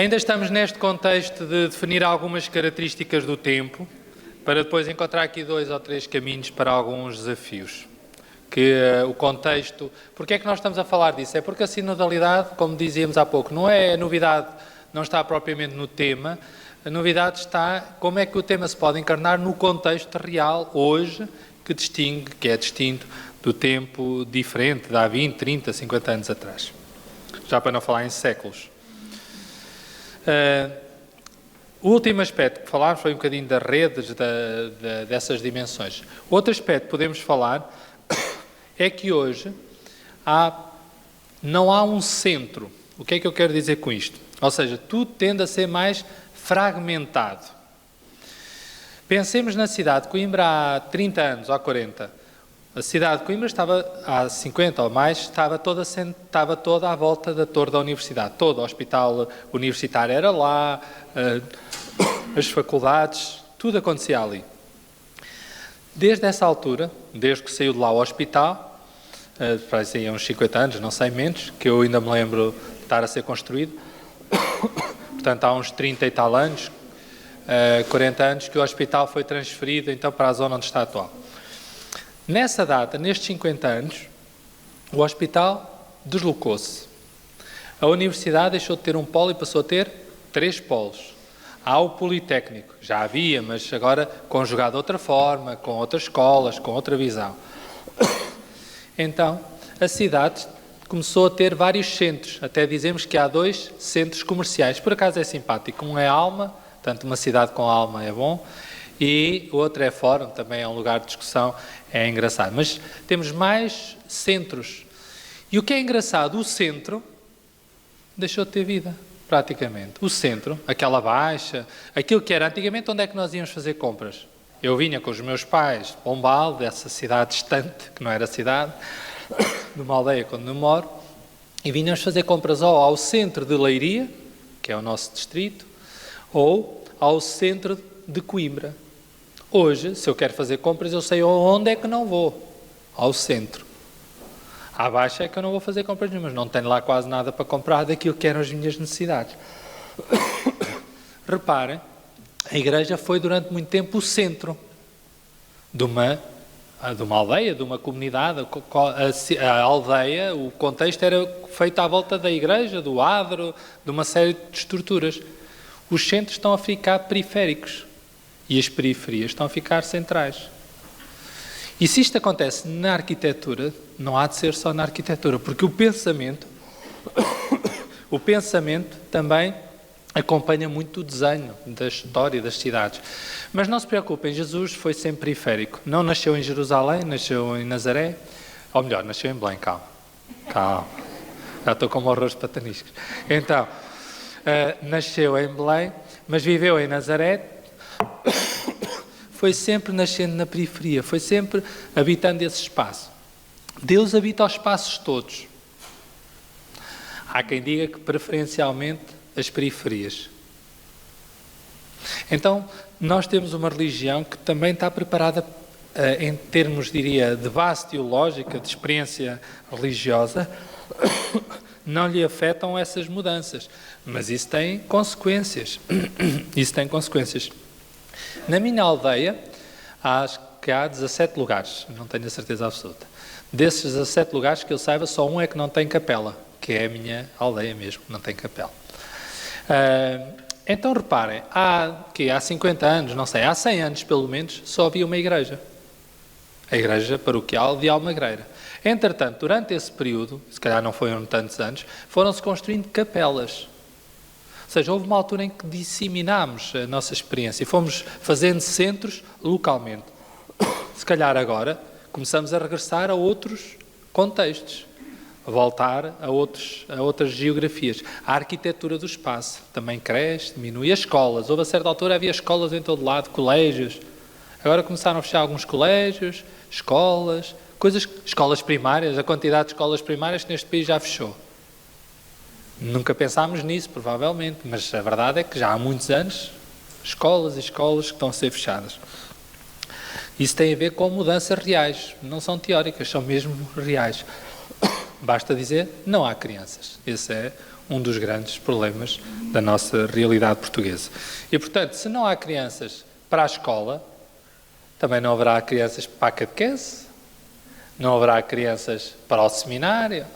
Ainda estamos neste contexto de definir algumas características do tempo, para depois encontrar aqui 2 ou 3 caminhos para alguns desafios. O contexto... Porquê é que nós estamos a falar disso? É porque a sinodalidade, como dizíamos há pouco, não é a novidade, não está propriamente no tema, a novidade está como é que o tema se pode encarnar no contexto real, hoje, que é distinto do tempo diferente, de há 20, 30, 50 anos atrás. Já para não falar em séculos. O último aspecto que falámos foi um bocadinho das redes, dessas dimensões. Outro aspecto que podemos falar é que hoje não há um centro. O que é que eu quero dizer com isto? Ou seja, tudo tende a ser mais fragmentado. Pensemos na cidade de Coimbra há 30 anos, ou 40. A cidade de Coimbra estava, há 50 ou mais, estava toda à volta da torre da universidade. Todo o hospital universitário era lá, as faculdades, tudo acontecia ali. Desde essa altura, desde que saiu de lá o hospital, parece aí uns 50 anos, não sei menos, que eu ainda me lembro de estar a ser construído, portanto há uns 30 e tal anos, 40 anos, que o hospital foi transferido então para a zona onde está atual. Nessa data, nestes 50 anos, o hospital deslocou-se. A universidade deixou de ter um polo e passou a ter 3 polos. Há o Politécnico, já havia, mas agora conjugado de outra forma, com outras escolas, com outra visão. Então, a cidade começou a ter vários centros, até dizemos que há 2 centros comerciais. Por acaso é simpático, um é Alma, portanto uma cidade com Alma é bom, e o outro é Fórum, também é um lugar de discussão, é engraçado. Mas temos mais centros. E o que é engraçado, o centro deixou de ter vida, praticamente. O centro, aquela baixa, aquilo que era antigamente, onde é que nós íamos fazer compras? Eu vinha com os meus pais de Pombal, dessa cidade distante, que não era cidade, de uma aldeia onde eu moro, e vinhamos fazer compras ou ao centro de Leiria, que é o nosso distrito, ou ao centro de Coimbra. Hoje, se eu quero fazer compras, eu sei onde é que não vou. Ao centro. À baixa é que eu não vou fazer compras nenhumas. Não tenho lá quase nada para comprar daquilo que eram as minhas necessidades. Reparem, a igreja foi durante muito tempo o centro de uma aldeia, de uma comunidade. A aldeia, o contexto era feito à volta da igreja, do adro, de uma série de estruturas. Os centros estão a ficar periféricos. E as periferias estão a ficar centrais. E se isto acontece na arquitetura, não há de ser só na arquitetura, porque o pensamento também acompanha muito o desenho da história das cidades. Mas não se preocupem, Jesus foi sempre periférico. Não nasceu em Jerusalém, nasceu em Nazaré, ou melhor, nasceu em Belém, calma. Já estou como arroz pataniscos. Então, nasceu em Belém, mas viveu em Nazaré, foi sempre nascendo na periferia, foi sempre habitando esse espaço. Deus habita os espaços todos. Há quem diga que preferencialmente as periferias. Então, nós temos uma religião que também está preparada, em termos, diria, de base teológica, de experiência religiosa, não lhe afetam essas mudanças. Mas isso tem consequências. Na minha aldeia, acho que há 17 lugares, não tenho a certeza absoluta. Desses 17 lugares, que eu saiba, só um é que não tem capela, que é a minha aldeia mesmo, não tem capela. Então reparem, há 50 anos, não sei, há 100 anos pelo menos, só havia uma igreja. A igreja paroquial de Almagreira. Entretanto, durante esse período, se calhar não foram tantos anos, foram-se construindo capelas. Ou seja, houve uma altura em que disseminámos a nossa experiência e fomos fazendo centros localmente. Se calhar agora começamos a regressar a outros contextos, a voltar a outras geografias. A arquitetura do espaço também cresce, diminui. As escolas, houve a certa altura havia escolas em todo lado, colégios. Agora começaram a fechar alguns colégios, escolas primárias, a quantidade de escolas primárias que neste país já fechou. Nunca pensámos nisso, provavelmente, mas a verdade é que já há muitos anos, escolas e escolas que estão a ser fechadas. Isso tem a ver com mudanças reais, não são teóricas, são mesmo reais. Basta dizer, não há crianças. Esse é um dos grandes problemas da nossa realidade portuguesa. E, portanto, se não há crianças para a escola, também não haverá crianças para a catequese, não haverá crianças para o seminário.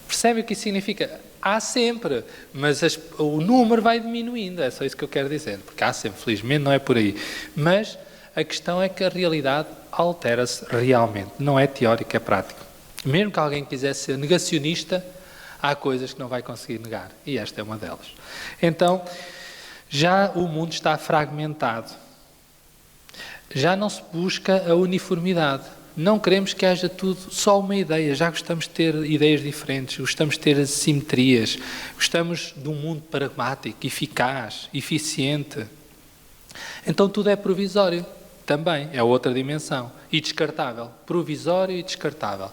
Percebe o que isso significa? Há sempre, mas o número vai diminuindo, é só isso que eu quero dizer, porque há sempre, felizmente não é por aí. Mas a questão é que a realidade altera-se realmente, não é teórico, é prático. Mesmo que alguém quisesse ser negacionista, há coisas que não vai conseguir negar, e esta é uma delas. Então, já o mundo está fragmentado. Já não se busca a uniformidade. Não queremos que haja tudo só uma ideia, já gostamos de ter ideias diferentes, gostamos de ter assimetrias, gostamos de um mundo pragmático, eficaz, eficiente. Então tudo é provisório, também, é outra dimensão, e descartável, provisório e descartável.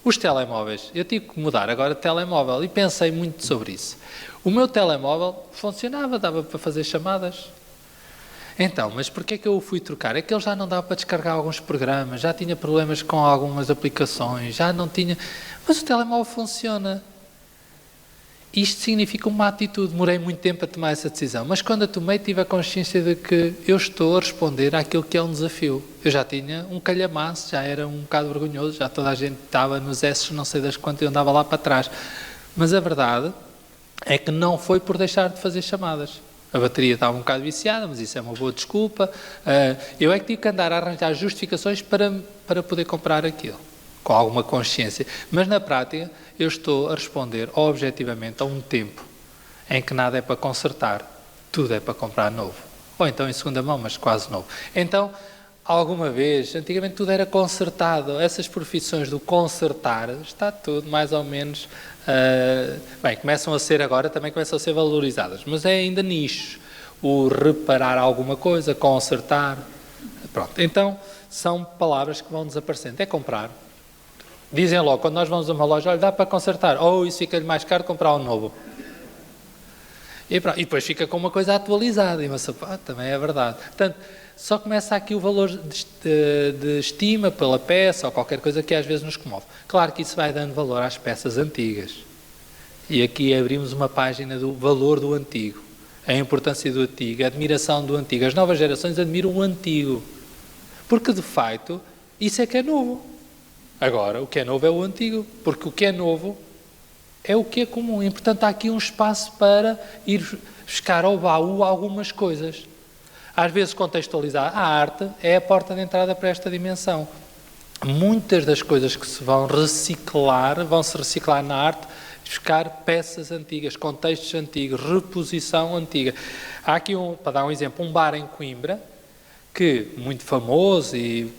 Os telemóveis, eu tive que mudar agora de telemóvel e pensei muito sobre isso. O meu telemóvel funcionava, dava para fazer chamadas. Então, mas porquê é que eu o fui trocar? É que ele já não dava para descarregar alguns programas, já tinha problemas com algumas aplicações, já não tinha... Mas o telemóvel funciona. Isto significa uma atitude. Demorei muito tempo a tomar essa decisão, mas quando a tomei tive a consciência de que eu estou a responder àquilo que é um desafio. Eu já tinha um calhamaço, já era um bocado vergonhoso, já toda a gente estava nos S, não sei das quantas, eu andava lá para trás. Mas a verdade é que não foi por deixar de fazer chamadas. A bateria estava um bocado viciada, mas isso é uma boa desculpa. Eu é que tive que andar a arranjar justificações para poder comprar aquilo, com alguma consciência. Mas na prática eu estou a responder objetivamente a um tempo em que nada é para consertar, tudo é para comprar novo. Ou então em segunda mão, mas quase novo. Então, alguma vez, antigamente tudo era consertado. Essas profissões do consertar, está tudo mais ou menos... bem, começam a ser agora, também começam a ser valorizadas, mas é ainda nicho. O reparar alguma coisa, consertar, pronto. Então, são palavras que vão desaparecendo. É comprar. Dizem logo, quando nós vamos a uma loja, olha, dá para consertar, ou isso fica-lhe mais caro comprar um novo. E depois fica com uma coisa atualizada, e você, também é verdade. Portanto, só começa aqui o valor de estima pela peça ou qualquer coisa que às vezes nos comove. Claro que isso vai dando valor às peças antigas. E aqui abrimos uma página do valor do antigo, a importância do antigo, a admiração do antigo. As novas gerações admiram o antigo, porque de facto isso é que é novo. Agora, o que é novo é o antigo, porque o que é novo é o que é comum. E, portanto, há aqui um espaço para ir buscar ao baú algumas coisas. Às vezes, contextualizar a arte é a porta de entrada para esta dimensão. Muitas das coisas que se vão se reciclar na arte, buscar peças antigas, contextos antigos, reposição antiga. Há aqui, para dar um exemplo, um bar em Coimbra, que muito famoso e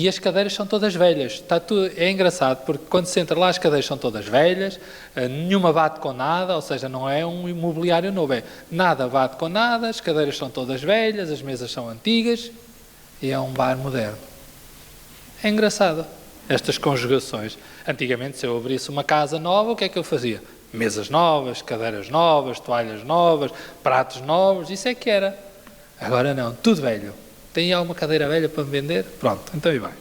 as cadeiras são todas velhas. Está tudo, é engraçado, porque quando se entra lá as cadeiras são todas velhas, nenhuma bate com nada, ou seja, não é um imobiliário novo, é nada bate com nada, as cadeiras são todas velhas, as mesas são antigas e é um bar moderno. É engraçado, estas conjugações. Antigamente, se eu abrisse uma casa nova, o que é que eu fazia? Mesas novas, cadeiras novas, toalhas novas, pratos novos, isso é que era. Agora não, tudo velho. Tem alguma cadeira velha para me vender? Pronto, então e vai.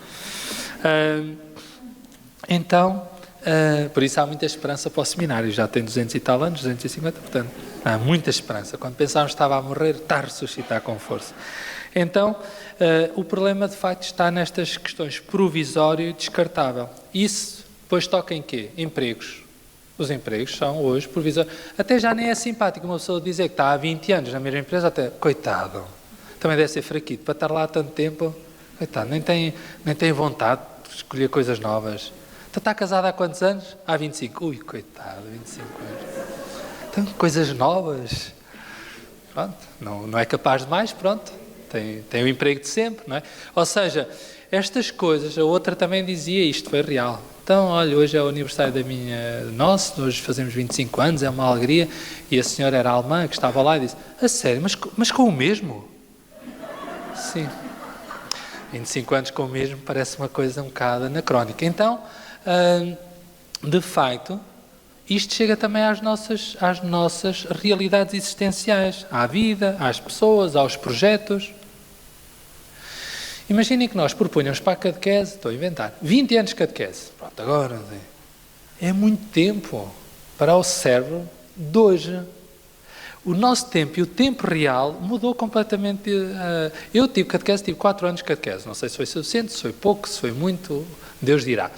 Por isso há muita esperança para o seminário. Já tem 200 e tal anos, 250, portanto, há muita esperança. Quando pensávamos que estava a morrer, está a ressuscitar com força. Então, o problema de facto está nestas questões provisório e descartável. Isso depois toca em quê? Empregos. Os empregos são hoje provisórios. Até já nem é simpático uma pessoa dizer que está há 20 anos na mesma empresa, até, coitado, também deve ser fraquito, para estar lá há tanto tempo, coitado, nem tem vontade de escolher coisas novas. Então está casado há quantos anos? Há 25. Ui, coitado, 25 anos. Então, coisas novas. Pronto, não é capaz de mais, pronto. Tem o emprego de sempre, não é? Ou seja, estas coisas, a outra também dizia, isto foi real. Então, olha, hoje é o aniversário nosso, hoje fazemos 25 anos, é uma alegria, e a senhora era alemã que estava lá e disse, a sério, mas com o mesmo? Sim. 25 anos com o mesmo parece uma coisa um bocado anacrónica. Então, de facto, isto chega também às nossas realidades existenciais, à vida, às pessoas, aos projetos. Imaginem que nós propunhamos para a catequese, estou a inventar, 20 anos de catequese. Pronto, agora é muito tempo. para o cérebro de hoje. O nosso tempo e o tempo real mudou completamente. Eu tive 4 anos de catequese. Não sei se foi suficiente, se foi pouco, se foi muito, Deus dirá.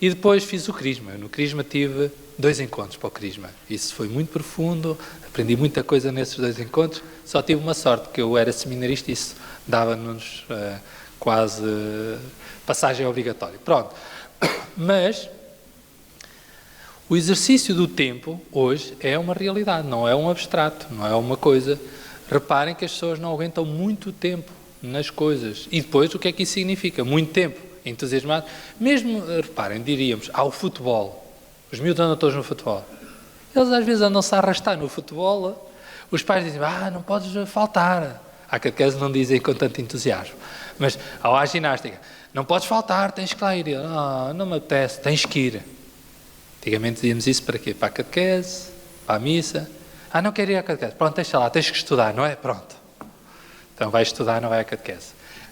E depois fiz o Crisma. No Crisma tive 2 encontros para o Crisma. Isso foi muito profundo, aprendi muita coisa nesses 2 encontros. Só tive uma sorte, que eu era seminarista e isso dava-nos quase passagem obrigatória. Pronto. Mas o exercício do tempo, hoje, é uma realidade, não é um abstrato, não é uma coisa. Reparem que as pessoas não aguentam muito tempo nas coisas. E depois, o que é que isso significa? Muito tempo, entusiasmado. Mesmo, reparem, diríamos, ao futebol. Os miúdos andam todos no futebol. Eles às vezes andam-se a arrastar no futebol. Os pais dizem, não podes faltar. À catequese não dizem com tanto entusiasmo. Mas à ginástica, não podes faltar, tens que lá ir. Não me apetece, tens que ir. Antigamente dizíamos isso para quê? Para a catequese, para a missa. Não quero ir à catequese. Pronto, deixa lá, tens que estudar, não é? Pronto. Então vai estudar, não vai à catequese.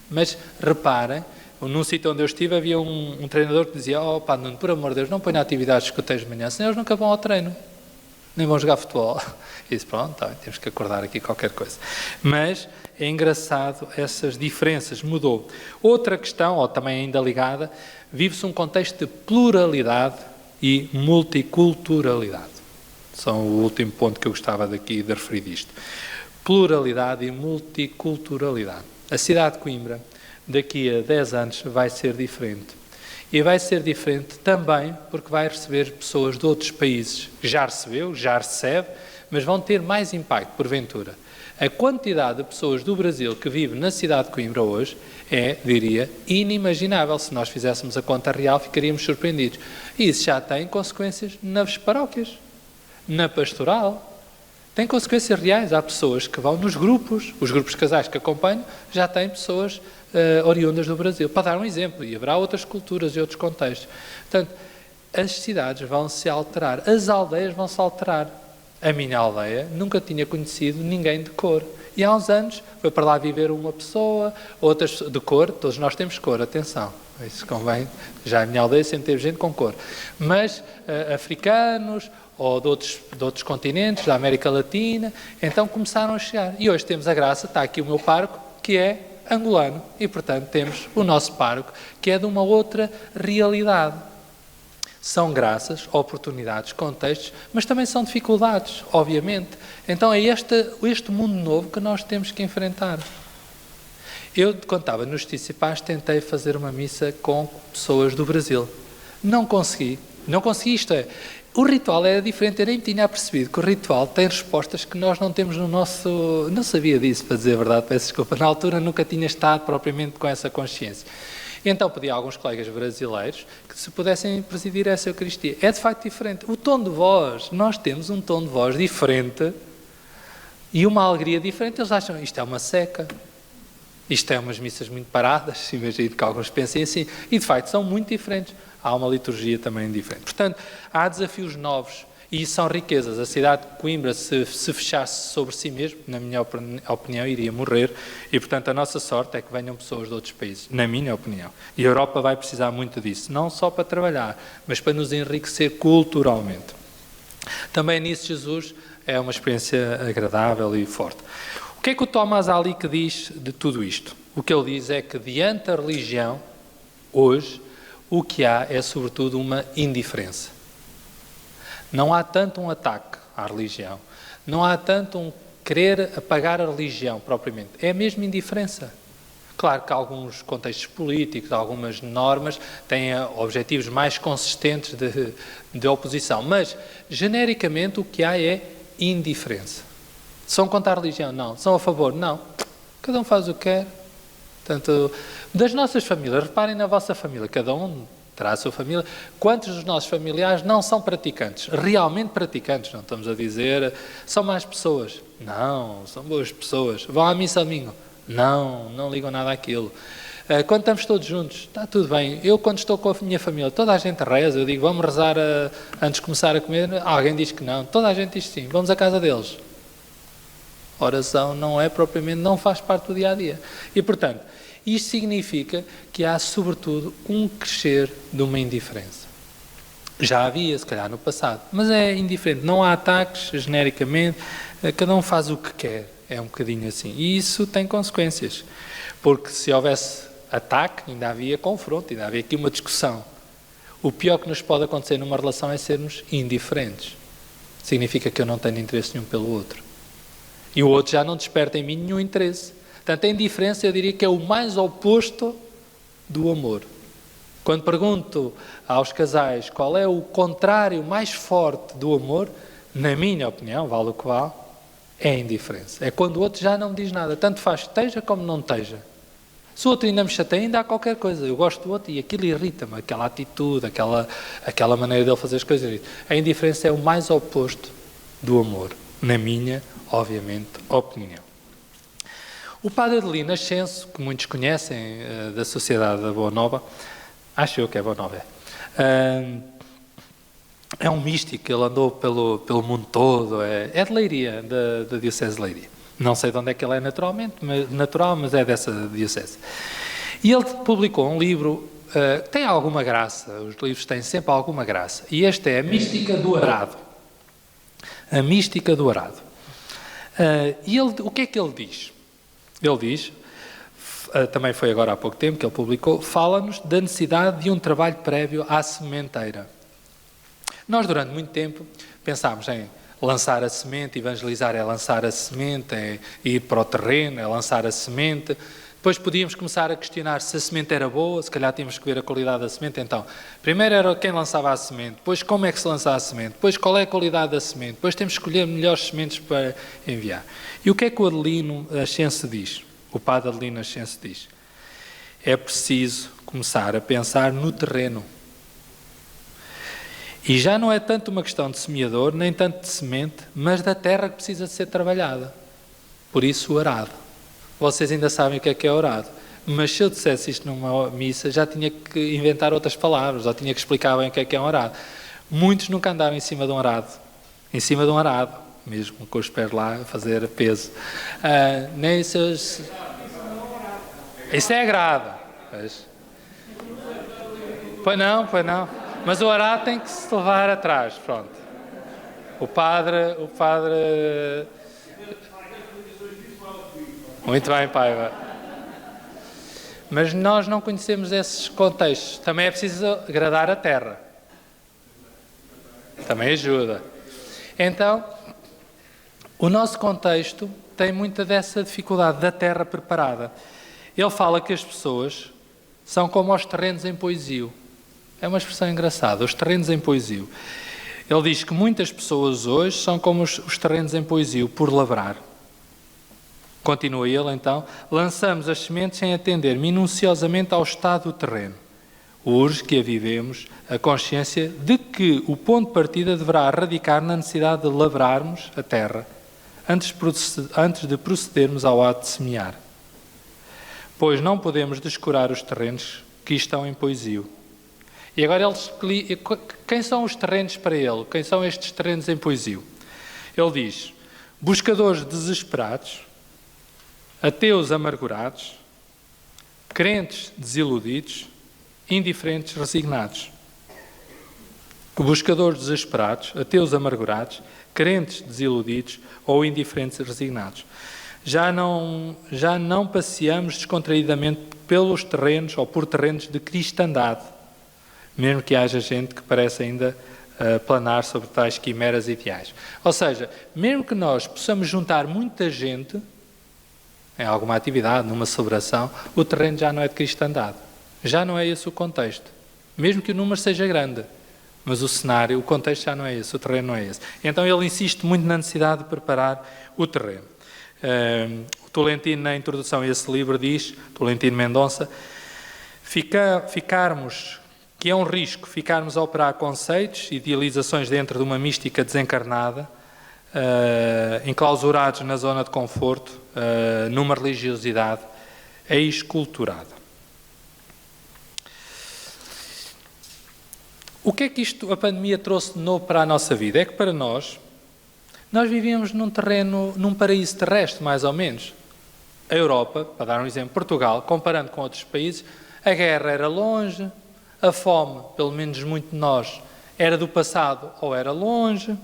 Mas reparem, num sítio onde eu estive havia um treinador que dizia, Nuno, por amor de Deus, não põe na atividade que eu tenho de manhã, senão eles nunca vão ao treino. Nem vão jogar futebol. E disse, pronto, temos que acordar aqui qualquer coisa. Mas é engraçado, essas diferenças, mudou. Outra questão, ou também ainda ligada, vive-se um contexto de pluralidade e multiculturalidade. São o último ponto que eu gostava daqui de referir disto. Pluralidade e multiculturalidade. A cidade de Coimbra, daqui a 10 anos, vai ser diferente. E vai ser diferente também porque vai receber pessoas de outros países. Já recebeu, já recebe, mas vão ter mais impacto, porventura. A quantidade de pessoas do Brasil que vive na cidade de Coimbra hoje é, diria, inimaginável. Se nós fizéssemos a conta real, ficaríamos surpreendidos. E isso já tem consequências nas paróquias, na pastoral. Tem consequências reais. Há pessoas que vão nos grupos, os grupos de casais que acompanham, já têm pessoas oriundas do Brasil. Para dar um exemplo, e haverá outras culturas e outros contextos. Portanto, as cidades vão se alterar, as aldeias vão se alterar. A minha aldeia nunca tinha conhecido ninguém de cor. E há uns anos foi para lá viver uma pessoa, outras de cor, todos nós temos cor, atenção. Isso convém, já a minha aldeia sempre teve gente com cor. Mas africanos ou de outros continentes, da América Latina, então começaram a chegar. E hoje temos a graça, está aqui o meu pároco, que é angolano. E, portanto, temos o nosso pároco, que é de uma outra realidade. São graças, oportunidades, contextos, mas também são dificuldades, obviamente. Então é este mundo novo que nós temos que enfrentar. Eu, quando estava no Justiça e Paz, tentei fazer uma missa com pessoas do Brasil. Não consegui, isto é, o ritual era diferente, eu nem tinha percebido que o ritual tem respostas que nós não temos no nosso... Não sabia disso, para dizer a verdade, peço desculpa. Na altura nunca tinha estado propriamente com essa consciência. Então pedi a alguns colegas brasileiros que se pudessem presidir essa Eucaristia. É de facto diferente. O tom de voz, nós temos um tom de voz diferente e uma alegria diferente. Eles acham, isto é uma seca, isto é umas missas muito paradas, imagino que alguns pensem assim, e de facto são muito diferentes. Há uma liturgia também diferente. Portanto, há desafios novos e são riquezas. A cidade de Coimbra, se fechasse sobre si mesmo, na minha opinião, iria morrer. E, portanto, a nossa sorte é que venham pessoas de outros países, na minha opinião. E a Europa vai precisar muito disso, não só para trabalhar, mas para nos enriquecer culturalmente. Também nisso Jesus é uma experiência agradável e forte. O que é que o Tomás Alique diz de tudo isto? O que ele diz é que, diante da religião, hoje, o que há é, sobretudo, uma indiferença. Não há tanto um ataque à religião, não há tanto um querer apagar a religião propriamente, é a mesma indiferença. Claro que alguns contextos políticos, algumas normas têm objetivos mais consistentes de oposição, mas genericamente o que há é indiferença. São contra a religião? Não. São a favor? Não. Cada um faz o que quer. Portanto, das nossas famílias, reparem na vossa família, cada um terá a sua família. Quantos dos nossos familiares não são praticantes? Realmente praticantes, não estamos a dizer, são más pessoas. Não, são boas pessoas. Vão à missa domingo? Não ligam nada àquilo. Quando estamos todos juntos, está tudo bem. Eu, quando estou com a minha família, toda a gente reza, eu digo, vamos rezar antes de começar a comer. Alguém diz que não, toda a gente diz sim, vamos à casa deles. Oração não é propriamente, não faz parte do dia-a-dia. E, portanto, isto significa que há, sobretudo, um crescer de uma indiferença. Já havia, se calhar, no passado, mas é indiferente. Não há ataques, genericamente, cada um faz o que quer. É um bocadinho assim. E isso tem consequências, porque se houvesse ataque, ainda havia confronto, ainda havia aqui uma discussão. O pior que nos pode acontecer numa relação é sermos indiferentes. Significa que eu não tenho interesse nenhum pelo outro. E o outro já não desperta em mim nenhum interesse. Portanto, a indiferença eu diria que é o mais oposto do amor. Quando pergunto aos casais qual é o contrário mais forte do amor, na minha opinião, vale o que vale, é a indiferença. É quando o outro já não diz nada. Tanto faz esteja como não esteja. Se o outro ainda me chateia, ainda há qualquer coisa. Eu gosto do outro e aquilo irrita-me. Aquela atitude, aquela maneira dele fazer as coisas. A indiferença é o mais oposto do amor. Na minha, obviamente, opinião. O padre Adelino Ascenso, que muitos conhecem, da Sociedade da Boa Nova, acho eu que é Boa Nova, é um místico, ele andou pelo mundo todo, é de Leiria, da Diocese de Leiria. Não sei de onde é que ele é natural, mas é dessa diocese. E ele publicou um livro que tem alguma graça, os livros têm sempre alguma graça, e este é A Mística do Arado. A Mística do Arado. E ele, o que é que ele diz? Ele diz, também foi agora há pouco tempo que ele publicou, fala-nos da necessidade de um trabalho prévio à sementeira. Nós, durante muito tempo, pensámos em lançar a semente, evangelizar é lançar a semente, é ir para o terreno, é lançar a semente. Depois podíamos começar a questionar se a semente era boa, se calhar tínhamos que ver a qualidade da semente. Então, primeiro era quem lançava a semente, depois como é que se lança a semente, depois qual é a qualidade da semente, depois temos que escolher melhores sementes para enviar. E o que é que o Adelino Ascenso diz? O padre Adelino Ascenso diz: é preciso começar a pensar no terreno. E já não é tanto uma questão de semeador, nem tanto de semente, mas da terra que precisa de ser trabalhada. Por isso o arado. Vocês ainda sabem o que é orado. Mas se eu dissesse isto numa missa, já tinha que inventar outras palavras, ou tinha que explicar bem o que é um arado. Muitos nunca andaram em cima de um arado. Em cima de um arado, mesmo com os pés lá a fazer peso. Nem seus... Isso é agrado. Pois não. Mas o arado tem que se levar atrás, pronto. O padre... Muito bem, Paiva. Mas nós não conhecemos esses contextos. Também é preciso agradar a terra. Também ajuda. Então, o nosso contexto tem muita dessa dificuldade da terra preparada. Ele fala que as pessoas são como os terrenos em poesia. É uma expressão engraçada, os terrenos em poesia. Ele diz que muitas pessoas hoje são como os terrenos em poesia, por lavrar. Continua ele, então, lançamos as sementes sem atender minuciosamente ao estado do terreno. Urge que a vivemos a consciência de que o ponto de partida deverá radicar na necessidade de lavrarmos a terra antes de procedermos ao ato de semear. Pois não podemos descurar os terrenos que estão em poesia. E agora ele explica quem são os terrenos para ele, quem são estes terrenos em poesia. Ele diz: buscadores desesperados, ateus amargurados, crentes desiludidos, indiferentes resignados. Buscadores desesperados, ateus amargurados, crentes desiludidos ou indiferentes resignados. Já não passeamos descontraídamente pelos terrenos ou por terrenos de cristandade, mesmo que haja gente que parece ainda planar sobre tais quimeras ideais. Ou seja, mesmo que nós possamos juntar muita gente em alguma atividade, numa celebração, o terreno já não é de cristandade. Já não é esse o contexto. Mesmo que o número seja grande. Mas o cenário, o contexto já não é esse, o terreno não é esse. Então ele insiste muito na necessidade de preparar o terreno. O Tolentino, na introdução a esse livro, diz, Tolentino Mendonça, que é um risco ficarmos a operar conceitos, idealizações dentro de uma mística desencarnada, enclausurados na zona de conforto, numa religiosidade esculturada. O que é que a pandemia trouxe de novo para a nossa vida? É que para nós vivíamos num terreno, num paraíso terrestre, mais ou menos. A Europa, para dar um exemplo, Portugal, comparando com outros países, a guerra era longe, a fome, pelo menos muito de nós, era do passado ou era longe.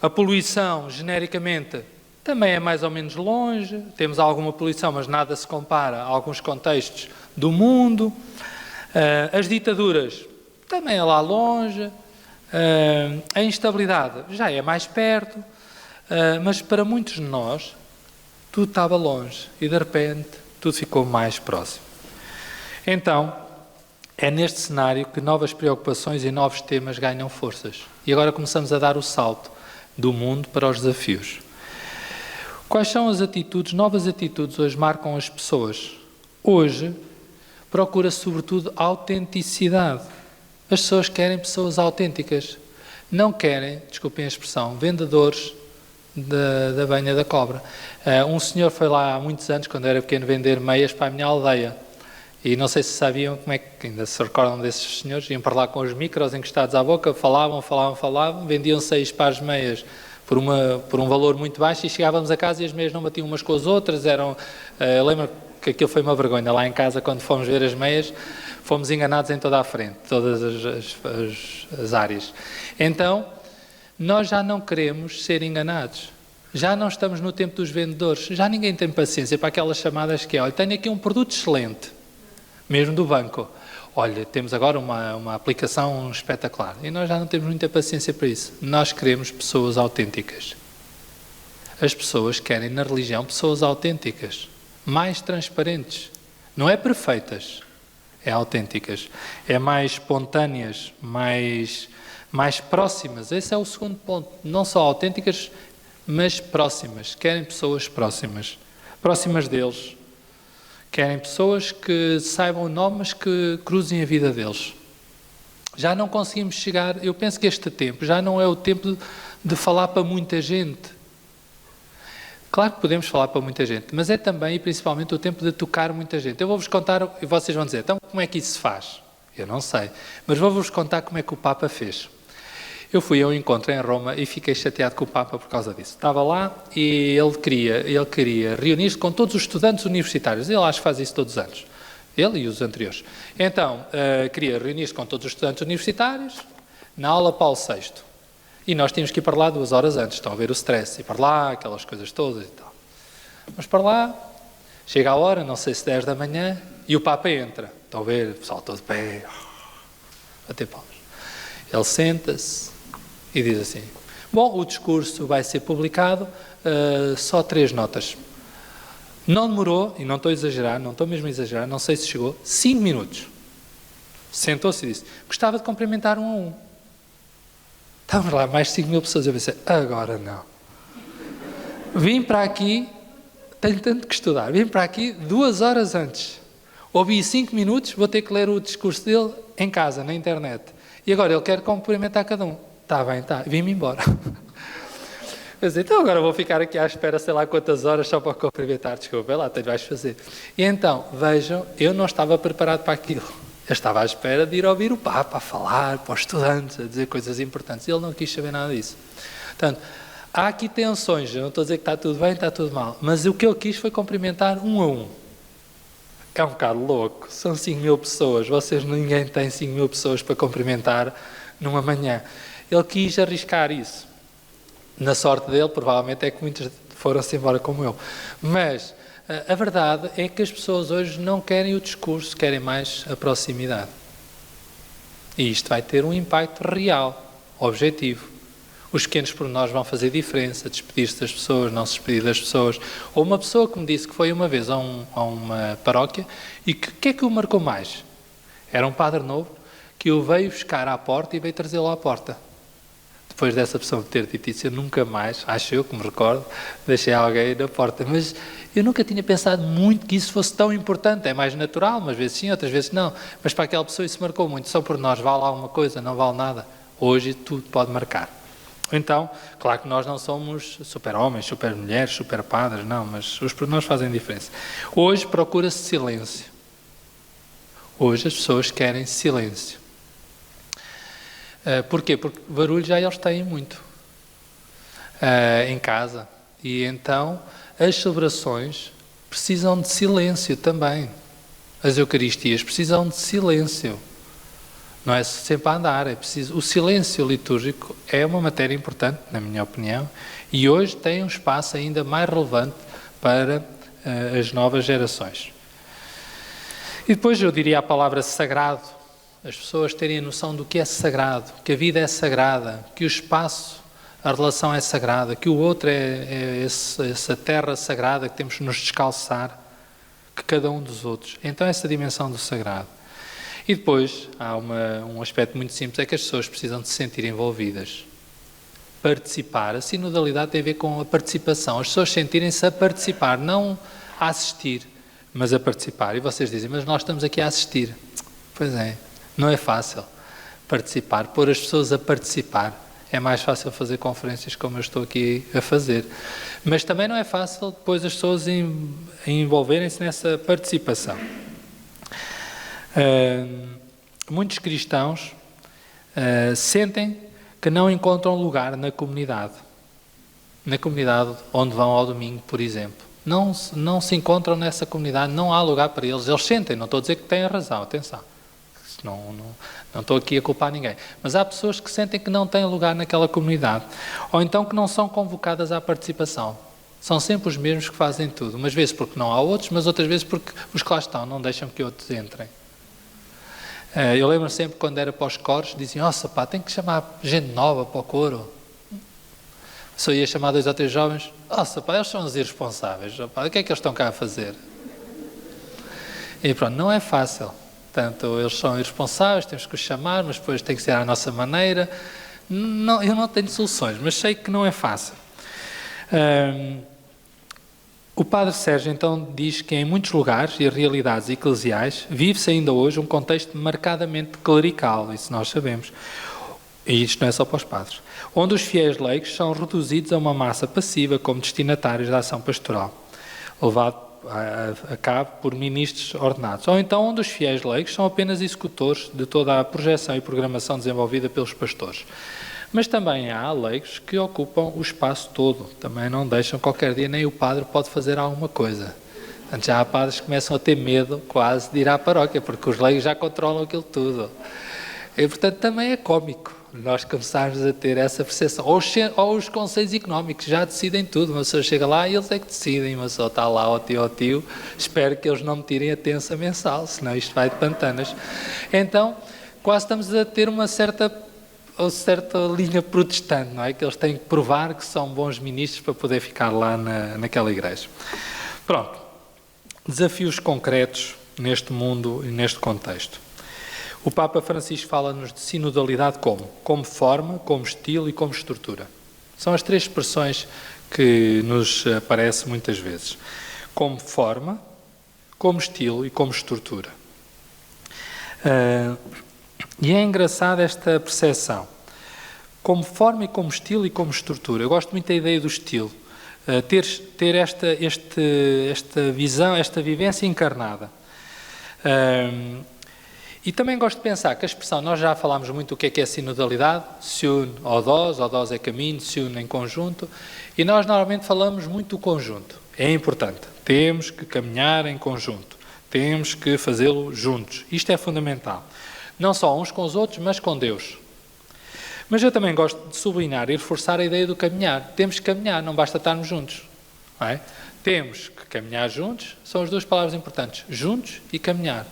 A poluição, genericamente, também é mais ou menos longe. Temos alguma poluição, mas nada se compara a alguns contextos do mundo. As ditaduras, também é lá longe. A instabilidade já é mais perto. Mas para muitos de nós, tudo estava longe e, de repente, tudo ficou mais próximo. Então, é neste cenário que novas preocupações e novos temas ganham forças. E agora começamos a dar o salto do mundo para os desafios. Quais são as atitudes, novas atitudes hoje marcam as pessoas? Hoje, procura-se sobretudo autenticidade. As pessoas querem pessoas autênticas. Não querem, desculpem a expressão, vendedores da banha da cobra. Um senhor foi lá há muitos anos, quando eu era pequeno, vender meias para a minha aldeia. E não sei se sabiam como é que, ainda se recordam desses senhores, iam para lá com os micros encostados à boca, falavam, vendiam 6 pares de meias por um valor muito baixo e chegávamos a casa e as meias não batiam umas com as outras. Eu lembro que aquilo foi uma vergonha. Lá em casa, quando fomos ver as meias, fomos enganados em toda a frente, todas as áreas. Então, nós já não queremos ser enganados. Já não estamos no tempo dos vendedores. Já ninguém tem paciência para aquelas chamadas que é: olha, tenho aqui um produto excelente, mesmo do banco. Olha, temos agora uma aplicação espetacular. E nós já não temos muita paciência para isso. Nós queremos pessoas autênticas. As pessoas querem na religião pessoas autênticas, mais transparentes. Não é perfeitas, é autênticas. É mais espontâneas, mais próximas. Esse é o segundo ponto. Não só autênticas, mas próximas. Querem pessoas próximas. Próximas deles. Querem pessoas que saibam o nome, mas que cruzem a vida deles. Já não conseguimos chegar... Eu penso que este tempo já não é o tempo de falar para muita gente. Claro que podemos falar para muita gente, mas é também e principalmente o tempo de tocar muita gente. Eu vou-vos contar, e vocês vão dizer: então como é que isso se faz? Eu não sei, mas vou-vos contar como é que o Papa fez. Eu fui a um encontro em Roma e fiquei chateado com o Papa por causa disso. Estava lá e ele queria reunir-se com todos os estudantes universitários. Ele acho que faz isso todos os anos. Ele e os anteriores. Então, queria reunir-se com todos os estudantes universitários na aula Paulo VI. E nós tínhamos que ir para lá 2 horas antes. Estão a ver o stress. Ir para lá, aquelas coisas todas e tal. Vamos para lá, chega a hora, não sei se 10 da manhã, e o Papa entra. Estão a ver, o pessoal todo de pé, bater palmas. Ele senta-se e diz assim: bom, o discurso vai ser publicado, só 3 notas. Não demorou, e não estou a exagerar, não estou mesmo a exagerar, não sei se chegou, 5 minutos. Sentou-se e disse: gostava de cumprimentar um a um. Estávamos lá mais de 5 mil pessoas. Eu pensei: agora não. Vim para aqui, tenho tanto que estudar, vim para aqui 2 horas antes. Ouvi 5 minutos, vou ter que ler o discurso dele em casa, na internet. E agora ele quer cumprimentar cada um. Está bem, está. Vim-me embora. Eu disse: então agora vou ficar aqui à espera sei lá quantas horas só para cumprimentar. Desculpa, lá, vais fazer. E então, vejam, eu não estava preparado para aquilo. Eu estava à espera de ir ouvir o Papa a falar para os estudantes, a dizer coisas importantes. Ele não quis saber nada disso. Portanto, há aqui tensões. Eu não estou a dizer que está tudo bem, está tudo mal. Mas o que ele quis foi cumprimentar um a um. É um bocado louco. São 5 mil pessoas. Ninguém tem 5 mil pessoas para cumprimentar numa manhã. Ele quis arriscar isso. Na sorte dele, provavelmente, é que muitos foram-se embora como eu. Mas a verdade é que as pessoas hoje não querem o discurso, querem mais a proximidade. E isto vai ter um impacto real, objetivo. Os pequenos pormenores vão fazer diferença, despedir-se das pessoas, não se despedir das pessoas. Ou uma pessoa que me disse que foi uma vez a uma paróquia e que o que é que o marcou mais? Era um padre novo que o veio buscar à porta e veio trazê-lo à porta. Depois dessa pessoa ter dito isso, eu nunca mais, acho eu que me recordo, deixei alguém na porta. Mas eu nunca tinha pensado muito que isso fosse tão importante. É mais natural, umas vezes sim, outras vezes não. Mas para aquela pessoa isso marcou muito. Só por nós vale alguma coisa, não vale nada. Hoje tudo pode marcar. Então, claro que nós não somos super-homens, super-mulheres, super-padres, não, mas os pormenores fazem diferença. Hoje procura-se silêncio. Hoje as pessoas querem silêncio. Porquê? Porque barulho já eles têm muito em casa. E então as celebrações precisam de silêncio também. As Eucaristias precisam de silêncio. Não é sempre a andar, é preciso. O silêncio litúrgico é uma matéria importante, na minha opinião, e hoje tem um espaço ainda mais relevante para as novas gerações. E depois eu diria a palavra sagrado. As pessoas terem a noção do que é sagrado, que a vida é sagrada, que o espaço, a relação é sagrada, que o outro é essa terra sagrada que temos que nos descalçar, que cada um dos outros. Então essa dimensão do sagrado. E depois há um aspecto muito simples, é que as pessoas precisam de se sentir envolvidas. Participar. A sinodalidade tem a ver com a participação. As pessoas sentirem-se a participar, não a assistir, mas a participar. E vocês dizem, mas nós estamos aqui a assistir. Pois é, não é fácil participar, pôr as pessoas a participar. É mais fácil fazer conferências como eu estou aqui a fazer. Mas também não é fácil depois as pessoas envolverem-se nessa participação. Muitos cristãos sentem que não encontram lugar na comunidade onde vão ao domingo, por exemplo. Não se encontram nessa comunidade, não há lugar para eles. Eles sentem, não estou a dizer que têm razão, atenção. Não estou aqui a culpar ninguém. Mas há pessoas que sentem que não têm lugar naquela comunidade. Ou então que não são convocadas à participação. São sempre os mesmos que fazem tudo. Umas vezes porque não há outros, mas outras vezes porque os que lá estão não deixam que outros entrem. Eu lembro sempre quando era para os coros, diziam, nossa pá, tem que chamar gente nova para o coro. Só ia chamar 2 ou 3 jovens, nossa pá, eles são os irresponsáveis, pá, o que é que eles estão cá a fazer? E pronto, não é fácil. Portanto, eles são irresponsáveis, temos que os chamar, mas depois tem que ser à nossa maneira. Não, eu não tenho soluções, mas sei que não é fácil. O Padre Sérgio, então, diz que em muitos lugares e realidades eclesiais vive-se ainda hoje um contexto marcadamente clerical, isso nós sabemos, e isto não é só para os padres, onde os fiéis leigos são reduzidos a uma massa passiva como destinatários da ação pastoral, levado a cabo por ministros ordenados, ou então onde os fiéis leigos são apenas executores de toda a projeção e programação desenvolvida pelos pastores. Mas também há leigos que ocupam o espaço todo, também não deixam qualquer dia, nem o padre pode fazer alguma coisa. Portanto, já há padres que começam a ter medo quase de ir à paróquia, porque os leigos já controlam aquilo tudo. E, portanto, também é cómico nós começarmos a ter essa percepção. Ou os conselhos económicos já decidem tudo, uma pessoa chega lá e eles é que decidem, uma pessoa está lá, ó tio, espero que eles não me tirem a tensa mensal, senão isto vai de pantanas. Então, quase estamos a ter uma certa linha protestante, não é? Que eles têm que provar que são bons ministros para poder ficar lá naquela igreja. Pronto. Desafios concretos neste mundo e neste contexto. O Papa Francisco fala-nos de sinodalidade como forma, como estilo e como estrutura. São as 3 expressões que nos aparecem muitas vezes. Como forma, como estilo e como estrutura. E é engraçada esta percepção. Como forma e como estilo e como estrutura. Eu gosto muito da ideia do estilo. Ter esta visão, esta vivência encarnada. E também gosto de pensar que a expressão, nós já falámos muito do que é sinodalidade, se une odós é caminho, se une em conjunto, e nós normalmente falamos muito do conjunto. É importante. Temos que caminhar em conjunto. Temos que fazê-lo juntos. Isto é fundamental. Não só uns com os outros, mas com Deus. Mas eu também gosto de sublinhar e reforçar a ideia do caminhar. Temos que caminhar, não basta estarmos juntos. Não é? Temos que caminhar juntos, são as 2 palavras importantes, juntos e caminhar.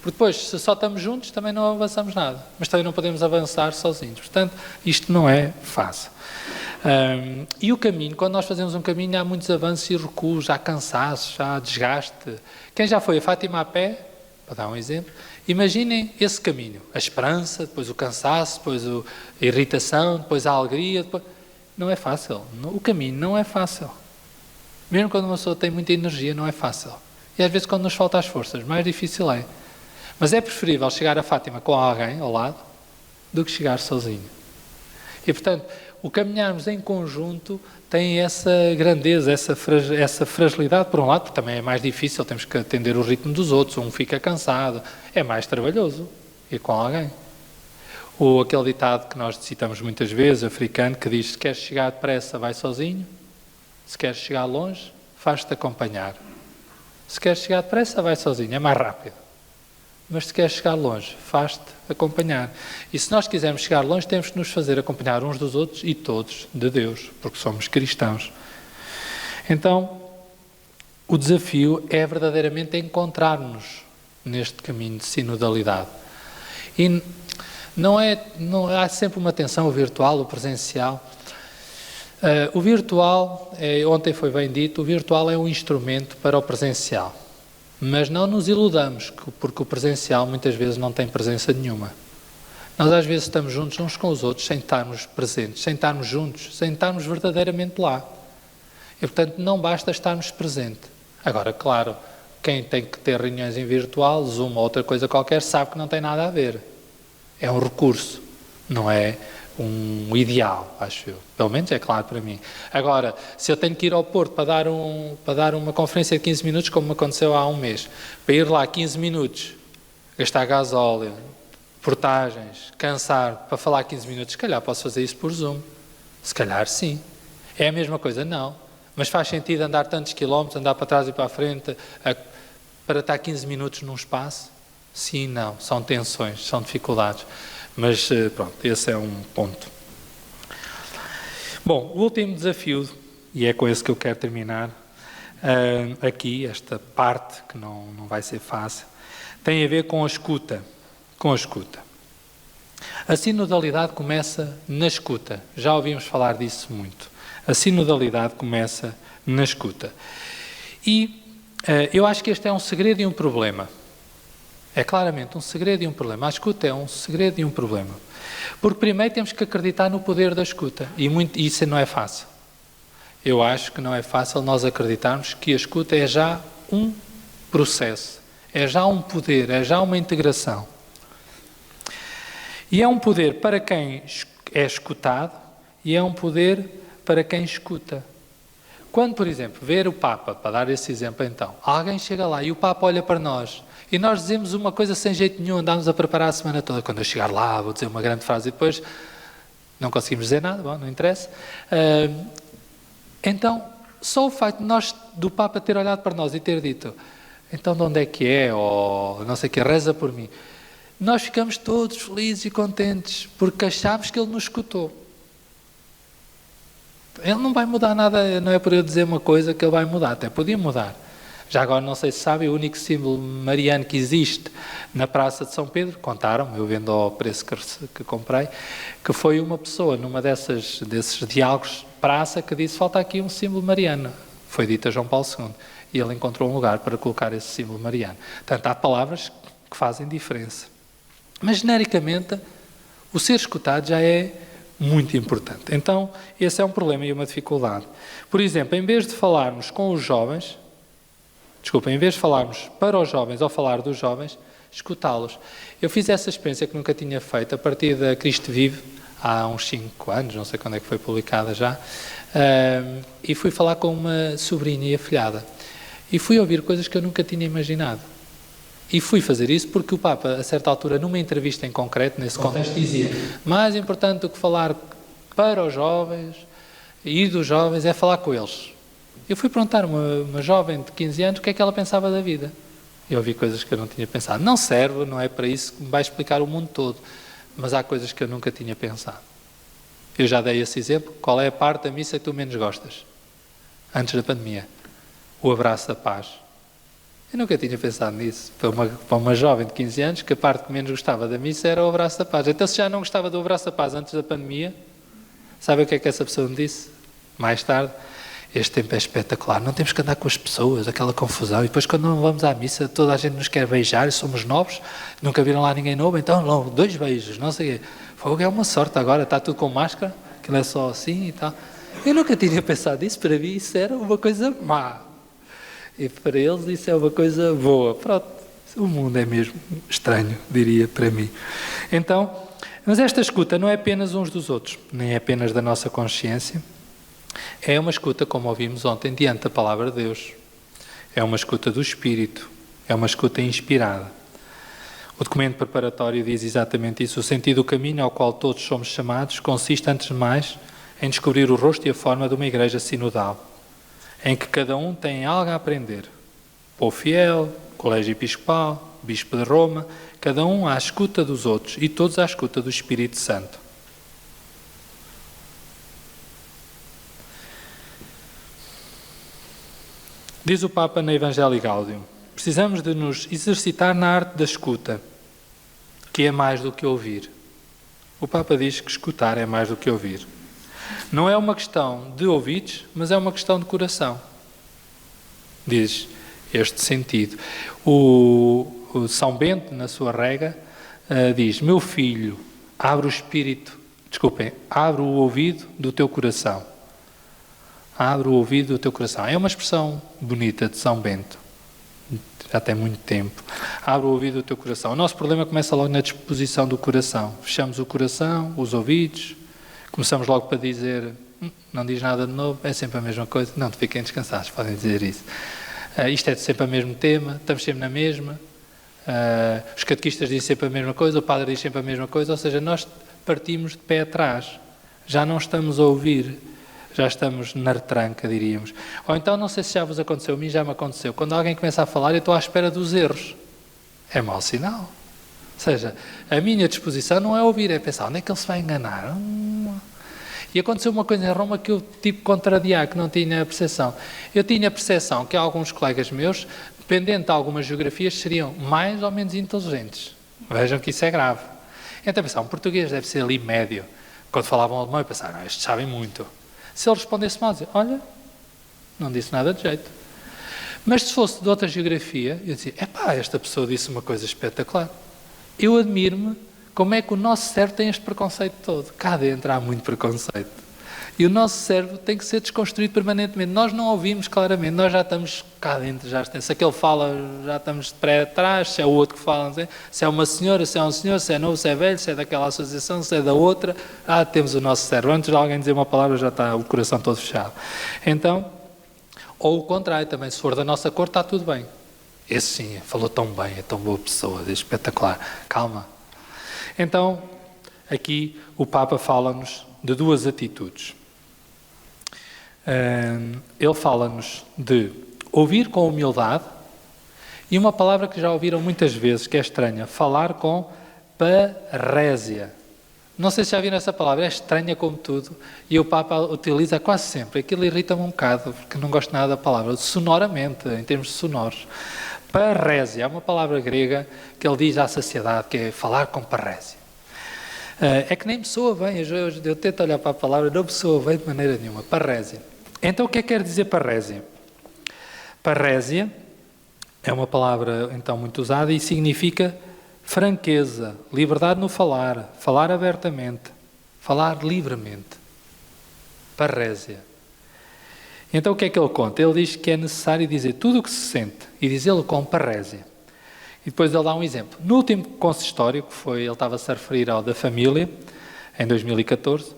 Porque depois, se só estamos juntos, também não avançamos nada. Mas também não podemos avançar sozinhos. Portanto, isto não é fácil. E o caminho, quando nós fazemos um caminho, há muitos avanços e recuos, há cansaços, há desgaste. Quem já foi a Fátima a pé, para dar um exemplo, imaginem esse caminho. A esperança, depois o cansaço, depois a irritação, depois a alegria. Não é fácil. O caminho não é fácil. Mesmo quando uma pessoa tem muita energia, não é fácil. E às vezes quando nos falta as forças, mais difícil é. Mas é preferível chegar a Fátima com alguém ao lado do que chegar sozinho. E, portanto, o caminharmos em conjunto tem essa grandeza, essa fragilidade, por um lado, porque também é mais difícil, temos que atender o ritmo dos outros, um fica cansado, é mais trabalhoso ir com alguém. Ou aquele ditado que nós citamos muitas vezes, africano, que diz, se queres chegar depressa, vai sozinho, se queres chegar longe, faz-te acompanhar. Se queres chegar depressa, vai sozinho, é mais rápido. mas se queres chegar longe, faz-te acompanhar. E se nós quisermos chegar longe, temos que nos fazer acompanhar uns dos outros e todos de Deus, porque somos cristãos. Então, o desafio é verdadeiramente encontrar-nos neste caminho de sinodalidade. E não há sempre uma tensão, o virtual, o presencial. O virtual, ontem foi bem dito, o virtual é um instrumento para o presencial. Mas não nos iludamos, porque o presencial muitas vezes não tem presença nenhuma. Nós às vezes estamos juntos uns com os outros, sem estarmos presentes, sem estarmos juntos, sem estarmos verdadeiramente lá. E portanto não basta estarmos presentes. Agora, claro, quem tem que ter reuniões em virtual, Zoom ou outra coisa qualquer, sabe que não tem nada a ver. É um recurso, não é um ideal, acho eu. Pelo menos é claro para mim. Agora, se eu tenho que ir ao Porto para dar uma conferência de 15 minutos, como me aconteceu há um mês, para ir lá 15 minutos, gastar gasóleo, portagens, cansar, para falar 15 minutos, se calhar posso fazer isso por Zoom. Se calhar sim. É a mesma coisa? Não. Mas faz sentido andar tantos quilómetros, andar para trás e para a frente, para estar 15 minutos num espaço? Sim e não. São tensões, são dificuldades. Mas pronto, esse é um ponto. Bom, o último desafio, e é com esse que eu quero terminar, aqui, esta parte, que não vai ser fácil, tem a ver com a escuta. Com a escuta. A sinodalidade começa na escuta. Já ouvimos falar disso muito. A sinodalidade começa na escuta. E eu acho que este é um segredo e um problema. É claramente um segredo e um problema. A escuta é um segredo e um problema. Porque primeiro temos que acreditar no poder da escuta. E isso não é fácil. Eu acho que não é fácil nós acreditarmos que a escuta é já um processo. É já um poder, é já uma integração. E é um poder para quem é escutado e é um poder para quem escuta. Quando, por exemplo, ver o Papa, para dar esse exemplo então, alguém chega lá e o Papa olha para nós e nós dizemos uma coisa sem jeito nenhum, andamos a preparar a semana toda. Quando eu chegar lá vou dizer uma grande frase e depois não conseguimos dizer nada, bom, não interessa. Então, só o facto do Papa ter olhado para nós e ter dito, então de onde é que é, ou não sei o que, reza por mim, nós ficamos todos felizes e contentes porque achámos que ele nos escutou. Ele não vai mudar nada, não é por eu dizer uma coisa que ele vai mudar, até podia mudar. Já agora, não sei se sabem, o único símbolo mariano que existe na Praça de São Pedro, contaram, eu vendo ao preço que comprei, que foi uma pessoa numa desses diálogos de praça que disse, falta aqui um símbolo mariano. Foi dito a João Paulo II. E ele encontrou um lugar para colocar esse símbolo mariano. Portanto, há palavras que fazem diferença. Mas, genericamente, o ser escutado já é muito importante. Então, esse é um problema e uma dificuldade. Por exemplo, em vez de falarmos com os jovens, em vez de falarmos para os jovens ou falar dos jovens, escutá-los. Eu fiz essa experiência que nunca tinha feito a partir da Cristo Vive, há uns 5 anos, não sei quando é que foi publicada já, e fui falar com uma sobrinha e afilhada. E fui ouvir coisas que eu nunca tinha imaginado. E fui fazer isso porque o Papa, a certa altura, numa entrevista em concreto, nesse contexto, dizia mais importante do que falar para os jovens e dos jovens é falar com eles. Eu fui perguntar a uma jovem de 15 anos o que é que ela pensava da vida. Eu ouvi coisas que eu não tinha pensado. Não serve, não é para isso que me vai explicar o mundo todo, mas há coisas que eu nunca tinha pensado. Eu já dei esse exemplo. Qual é a parte da missa que tu menos gostas? Antes da pandemia. O abraço da paz. Eu nunca tinha pensado nisso. Para uma jovem de 15 anos, que a parte que menos gostava da missa era o abraço da paz. Então, se já não gostava do abraço da paz antes da pandemia, sabe o que é que essa pessoa me disse? Mais tarde, este tempo é espetacular. Não temos que andar com as pessoas, aquela confusão. E depois, quando não vamos à missa, toda a gente nos quer beijar e somos novos. Nunca viram lá ninguém novo. Então, logo, 2 beijos, não sei o quê. Fogo é uma sorte agora. Está tudo com máscara, aquilo é só assim e tal. Eu nunca tinha pensado nisso. Para mim, isso era uma coisa má. E para eles isso é uma coisa boa. Pronto, o mundo é mesmo estranho, diria, para mim. Então, mas esta escuta não é apenas uns dos outros, nem é apenas da nossa consciência. É uma escuta, como ouvimos ontem, diante da Palavra de Deus. É uma escuta do Espírito. É uma escuta inspirada. O documento preparatório diz exatamente isso. O sentido do caminho ao qual todos somos chamados consiste, antes de mais, em descobrir o rosto e a forma de uma igreja sinodal, em que cada um tem algo a aprender. Povo fiel, colégio episcopal, bispo de Roma, cada um à escuta dos outros e todos à escuta do Espírito Santo. Diz o Papa na Evangelii Gaudium: precisamos de nos exercitar na arte da escuta, que é mais do que ouvir. O Papa diz que escutar é mais do que ouvir. Não é uma questão de ouvidos, mas é uma questão de coração. Diz este sentido. O São Bento, na sua rega, diz: meu filho, abre o ouvido do teu coração. Abre o ouvido do teu coração. É uma expressão bonita de São Bento. Já tem muito tempo. Abre o ouvido do teu coração. O nosso problema começa logo na disposição do coração. Fechamos o coração, os ouvidos, começamos logo para dizer: não diz nada de novo, é sempre a mesma coisa. Não, fiquem descansados, podem dizer isso. Isto é sempre o mesmo tema, estamos sempre na mesma. Os catequistas dizem sempre a mesma coisa, o padre diz sempre a mesma coisa, ou seja, nós partimos de pé atrás. Já não estamos a ouvir, já estamos na retranca, diríamos. Ou então, não sei se já vos aconteceu, a mim já me aconteceu, quando alguém começa a falar, eu estou à espera dos erros. É mau sinal. Ou seja, a minha disposição não é ouvir, é pensar: onde é que ele se vai enganar? E aconteceu uma coisa em Roma que eu tive que contrariar, que não tinha a percepção. Eu tinha a percepção que alguns colegas meus, dependendo de algumas geografias, seriam mais ou menos inteligentes. Vejam que isso é grave. Então, pensar, um português deve ser ali médio. Quando falavam alemão, eu pensava: não, estes sabem muito. Se ele respondesse mal, eu dizia: olha, não disse nada de jeito. Mas se fosse de outra geografia, eu dizia: esta pessoa disse uma coisa espetacular. Eu admiro-me como é que o nosso cérebro tem este preconceito todo. Cá dentro há muito preconceito. E o nosso cérebro tem que ser desconstruído permanentemente. Nós não ouvimos claramente, nós já estamos cá dentro. Se aquele fala, já estamos de pé atrás, se é o outro que fala, não sei, se é uma senhora, se é um senhor, se é novo, se é velho, se é daquela associação, se é da outra. Temos o nosso cérebro. Antes de alguém dizer uma palavra, já está o coração todo fechado. Então, ou o contrário também, se for da nossa cor, está tudo bem. Esse sim, falou tão bem, é tão boa pessoa, é espetacular. Calma. Então, aqui o Papa fala-nos de duas atitudes. Ele fala-nos de ouvir com humildade e uma palavra que já ouviram muitas vezes, que é estranha: falar com parésia. Não sei se já viram essa palavra, é estranha como tudo, e o Papa utiliza quase sempre. Aquilo irrita-me um bocado, porque não gosto nada da palavra, sonoramente, em termos sonoros. Parésia é uma palavra grega que ele diz à saciedade, que é falar com parésia. É que nem me soa bem, eu tento olhar para a palavra, não me soa bem de maneira nenhuma. Parésia. Então, o que é que quer dizer parésia? Parésia é uma palavra, então, muito usada e significa franqueza, liberdade no falar, falar abertamente, falar livremente. Parésia. Então, o que é que ele conta? Ele diz que é necessário dizer tudo o que se sente e dizê-lo com parésia. E depois ele dá um exemplo. No último consistório, que foi, ele estava-se a referir ao da família, em 2014,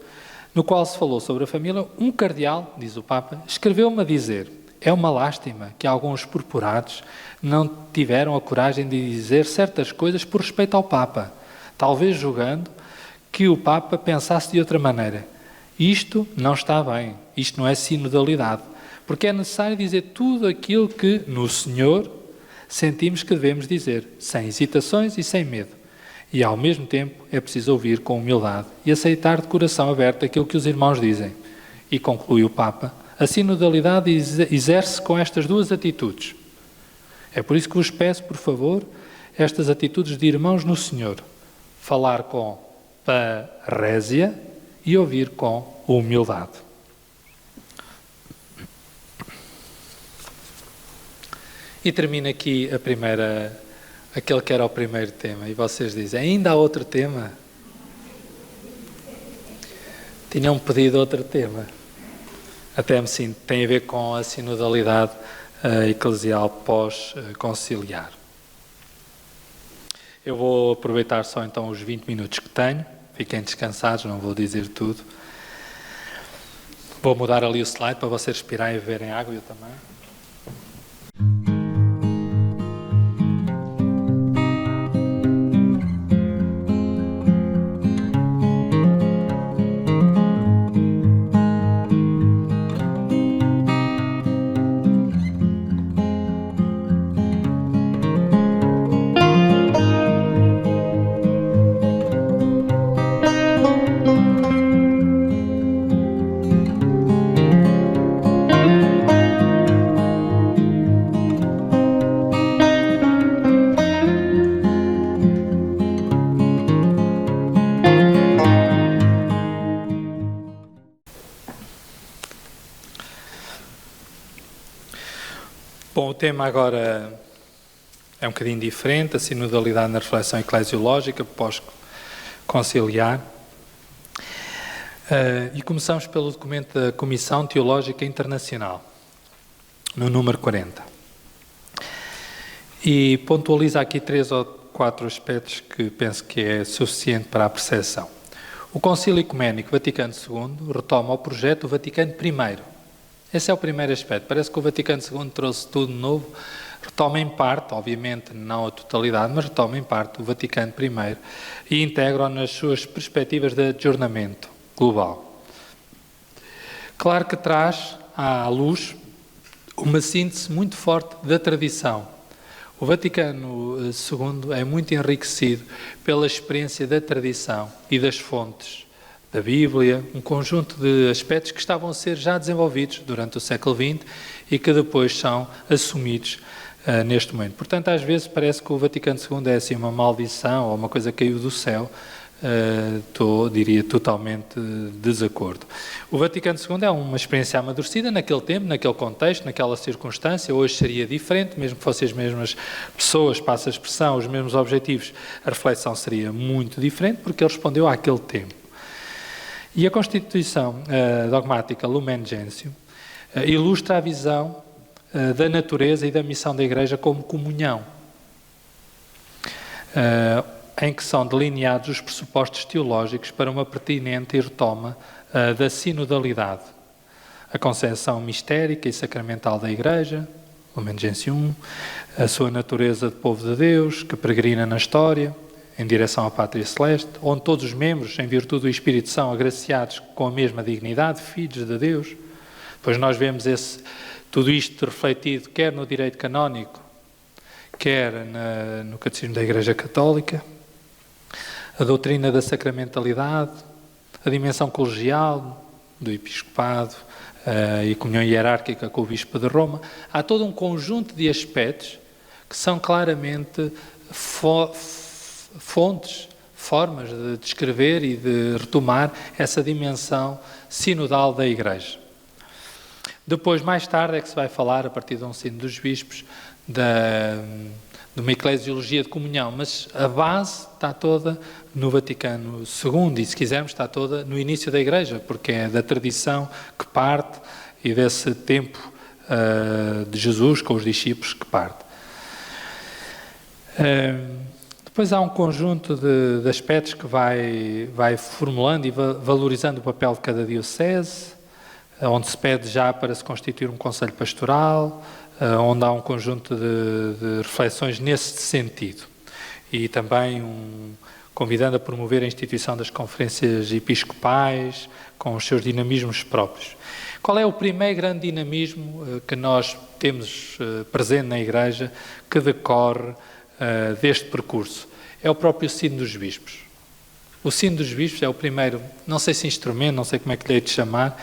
no qual se falou sobre a família, um cardeal, diz o Papa, escreveu-me a dizer: é uma lástima que alguns purpurados não tiveram a coragem de dizer certas coisas por respeito ao Papa, talvez julgando que o Papa pensasse de outra maneira. Isto não está bem, isto não é sinodalidade, porque é necessário dizer tudo aquilo que, no Senhor, sentimos que devemos dizer, sem hesitações e sem medo. E, ao mesmo tempo, é preciso ouvir com humildade e aceitar de coração aberto aquilo que os irmãos dizem. E conclui o Papa: a sinodalidade exerce com estas duas atitudes. É por isso que vos peço, por favor, estas atitudes de irmãos no Senhor. Falar com parésia e ouvir com humildade. E termina aqui aquele que era o primeiro tema. E vocês dizem: ainda há outro tema? Tinham pedido outro tema. Até me sinto, tem a ver com a sinodalidade eclesial pós-conciliar. Eu vou aproveitar só então os 20 minutos que tenho. Fiquem descansados, não vou dizer tudo. Vou mudar ali o slide para vocês respirarem e beberem água, eu também. tema agora é um bocadinho diferente, a sinodalidade na reflexão eclesiológica, pós-conciliar. E começamos pelo documento da Comissão Teológica Internacional, no número 40. E pontualiza aqui 3 ou 4 aspectos que penso que é suficiente para a percepção. O Concílio Ecuménico Vaticano II retoma o projeto do Vaticano I. Esse é o primeiro aspecto. Parece que o Vaticano II trouxe tudo novo. Retoma em parte, obviamente não a totalidade, mas retoma em parte o Vaticano I e integra-o nas suas perspectivas de adjornamento global. Claro que traz à luz uma síntese muito forte da tradição. O Vaticano II é muito enriquecido pela experiência da tradição e das fontes da Bíblia, um conjunto de aspectos que estavam a ser já desenvolvidos durante o século XX e que depois são assumidos neste momento. Portanto, às vezes parece que o Vaticano II é assim uma maldição ou uma coisa que caiu do céu. Diria totalmente desacordo. O Vaticano II é uma experiência amadurecida naquele tempo, naquele contexto, naquela circunstância. Hoje seria diferente, mesmo que fossem as mesmas pessoas, passa a expressão, os mesmos objetivos, a reflexão seria muito diferente porque ele respondeu àquele tempo. E a Constituição dogmática Lumen Gentium ilustra a visão da natureza e da missão da Igreja como comunhão, em que são delineados os pressupostos teológicos para uma pertinente e retoma da sinodalidade. A concepção mistérica e sacramental da Igreja, Lumen Gentium, a sua natureza de povo de Deus, que peregrina na história, em direção à Pátria Celeste, onde todos os membros, em virtude do Espírito, são agraciados com a mesma dignidade, filhos de Deus. Pois nós vemos tudo isto refletido quer no direito canónico, quer no Catecismo da Igreja Católica, a doutrina da sacramentalidade, a dimensão colegial do episcopado e comunhão hierárquica com o Bispo de Roma. Há todo um conjunto de aspectos que são claramente fontes, formas de descrever e de retomar essa dimensão sinodal da Igreja. Depois, mais tarde, é que se vai falar, a partir de um Sínodo dos Bispos, de uma eclesiologia de comunhão, mas a base está toda no Vaticano II e, se quisermos, está toda no início da Igreja, porque é da tradição que parte e desse tempo de Jesus com os discípulos que parte. Depois há um conjunto de aspectos que vai formulando e valorizando o papel de cada diocese, onde se pede já para se constituir um conselho pastoral, onde há um conjunto de reflexões nesse sentido. E também convidando a promover a instituição das conferências episcopais, com os seus dinamismos próprios. Qual é o primeiro grande dinamismo que nós temos presente na Igreja que decorre deste percurso? É o próprio Sínodo dos Bispos. O Sínodo dos Bispos é o primeiro, não sei se instrumento, não sei como é que lhe hei de chamar,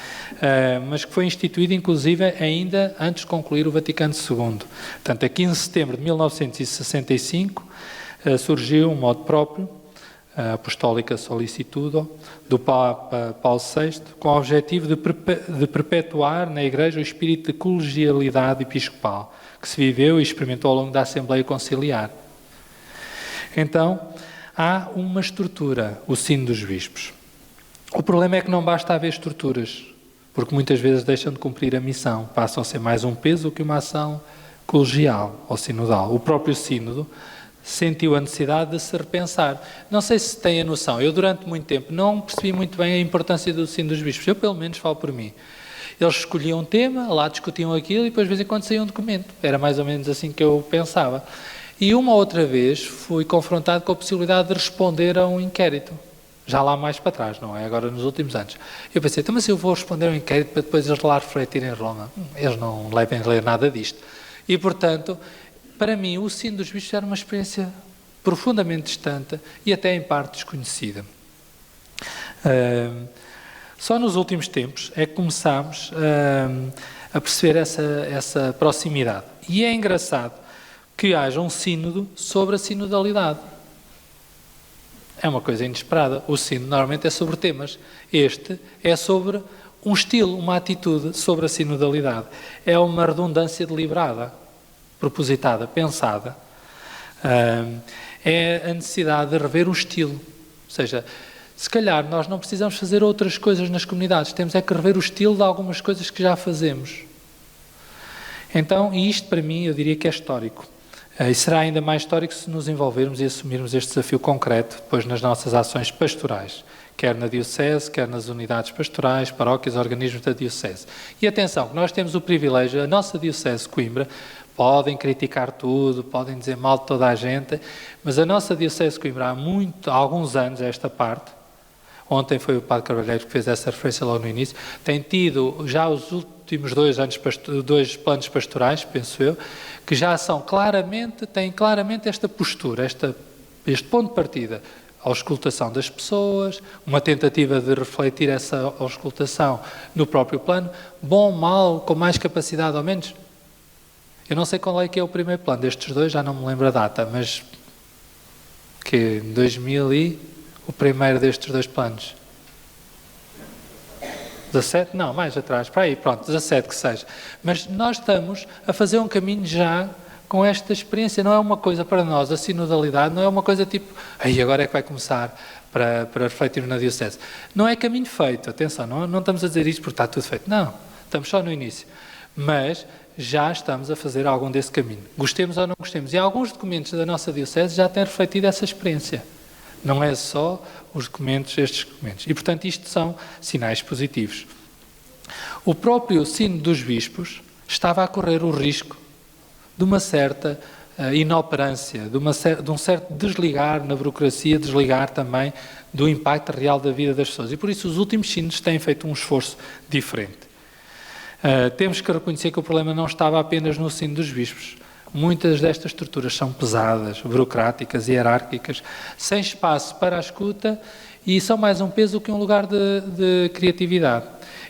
mas que foi instituído, inclusive, ainda antes de concluir o Vaticano II. Portanto, a 15 de setembro de 1965, surgiu um modo próprio, a Apostólica Solicitudo, do Papa Paulo VI, com o objetivo de perpetuar na Igreja o espírito de colegialidade episcopal, que se viveu e experimentou ao longo da Assembleia Conciliar. Então, há uma estrutura, o Sínodo dos Bispos. O problema é que não basta haver estruturas, porque muitas vezes deixam de cumprir a missão, passam a ser mais um peso que uma ação colegial ou sinodal. O próprio Sínodo sentiu a necessidade de se repensar. Não sei se têm a noção, eu durante muito tempo não percebi muito bem a importância do Sínodo dos Bispos, eu pelo menos falo por mim. Eles escolhiam um tema, lá discutiam aquilo e depois de vez em quando saía um documento. Era mais ou menos assim que eu pensava. E uma outra vez fui confrontado com a possibilidade de responder a um inquérito. Já lá mais para trás, não é? Agora nos últimos anos. Eu pensei, então, mas eu vou responder a um inquérito para depois eles lá refletirem em Roma. Eles não levem a ler nada disto. E, portanto, para mim, o Sínodo dos Bispos era uma experiência profundamente distante e até em parte desconhecida. Só nos últimos tempos é que começámos a perceber essa proximidade. E é engraçado que haja um sínodo sobre a sinodalidade. É uma coisa inesperada. O sínodo normalmente é sobre temas. Este é sobre um estilo, uma atitude sobre a sinodalidade. É uma redundância deliberada. propositada, pensada, é a necessidade de rever o estilo. Ou seja, se calhar nós não precisamos fazer outras coisas nas comunidades, temos é que rever o estilo de algumas coisas que já fazemos. Então, e isto para mim eu diria que é histórico. E será ainda mais histórico se nos envolvermos e assumirmos este desafio concreto depois nas nossas ações pastorais, quer na Diocese, quer nas unidades pastorais, paróquias, organismos da Diocese. E atenção, que nós temos o privilégio, a nossa Diocese de Coimbra, podem criticar tudo, podem dizer mal de toda a gente, mas a nossa Diocese de Coimbra há alguns anos, esta parte, ontem foi o Padre Carvalheiro que fez essa referência logo no início, tem tido já os últimos 2 anos, 2 planos pastorais, penso eu, que já são têm claramente esta postura, este ponto de partida, a auscultação das pessoas, uma tentativa de refletir essa auscultação no próprio plano, bom, mal, com mais capacidade ou menos. Eu não sei qual é que é o primeiro plano destes 2, já não me lembro a data, mas que 2000 e o primeiro destes 2 planos. 17? Não, mais atrás, para aí, pronto, 17 que seja. Mas nós estamos a fazer um caminho já com esta experiência, não é uma coisa para nós, a sinodalidade não é uma coisa tipo, aí agora é que vai começar para refletir na Diocese. Não é caminho feito, atenção, não estamos a dizer isto porque está tudo feito, não, estamos só no início. Mas já estamos a fazer algum desse caminho, gostemos ou não gostemos. E alguns documentos da nossa Diocese já têm refletido essa experiência. Não é só estes documentos. E, portanto, isto são sinais positivos. O próprio Sínodo dos Bispos estava a correr o risco de uma certa inoperância, de um certo desligar na burocracia, desligar também do impacto real da vida das pessoas. E, por isso, os últimos sínodos têm feito um esforço diferente. Temos que reconhecer que o problema não estava apenas no Sínodo dos Bispos. Muitas destas estruturas são pesadas, burocráticas, hierárquicas, sem espaço para a escuta e são mais um peso que um lugar de criatividade.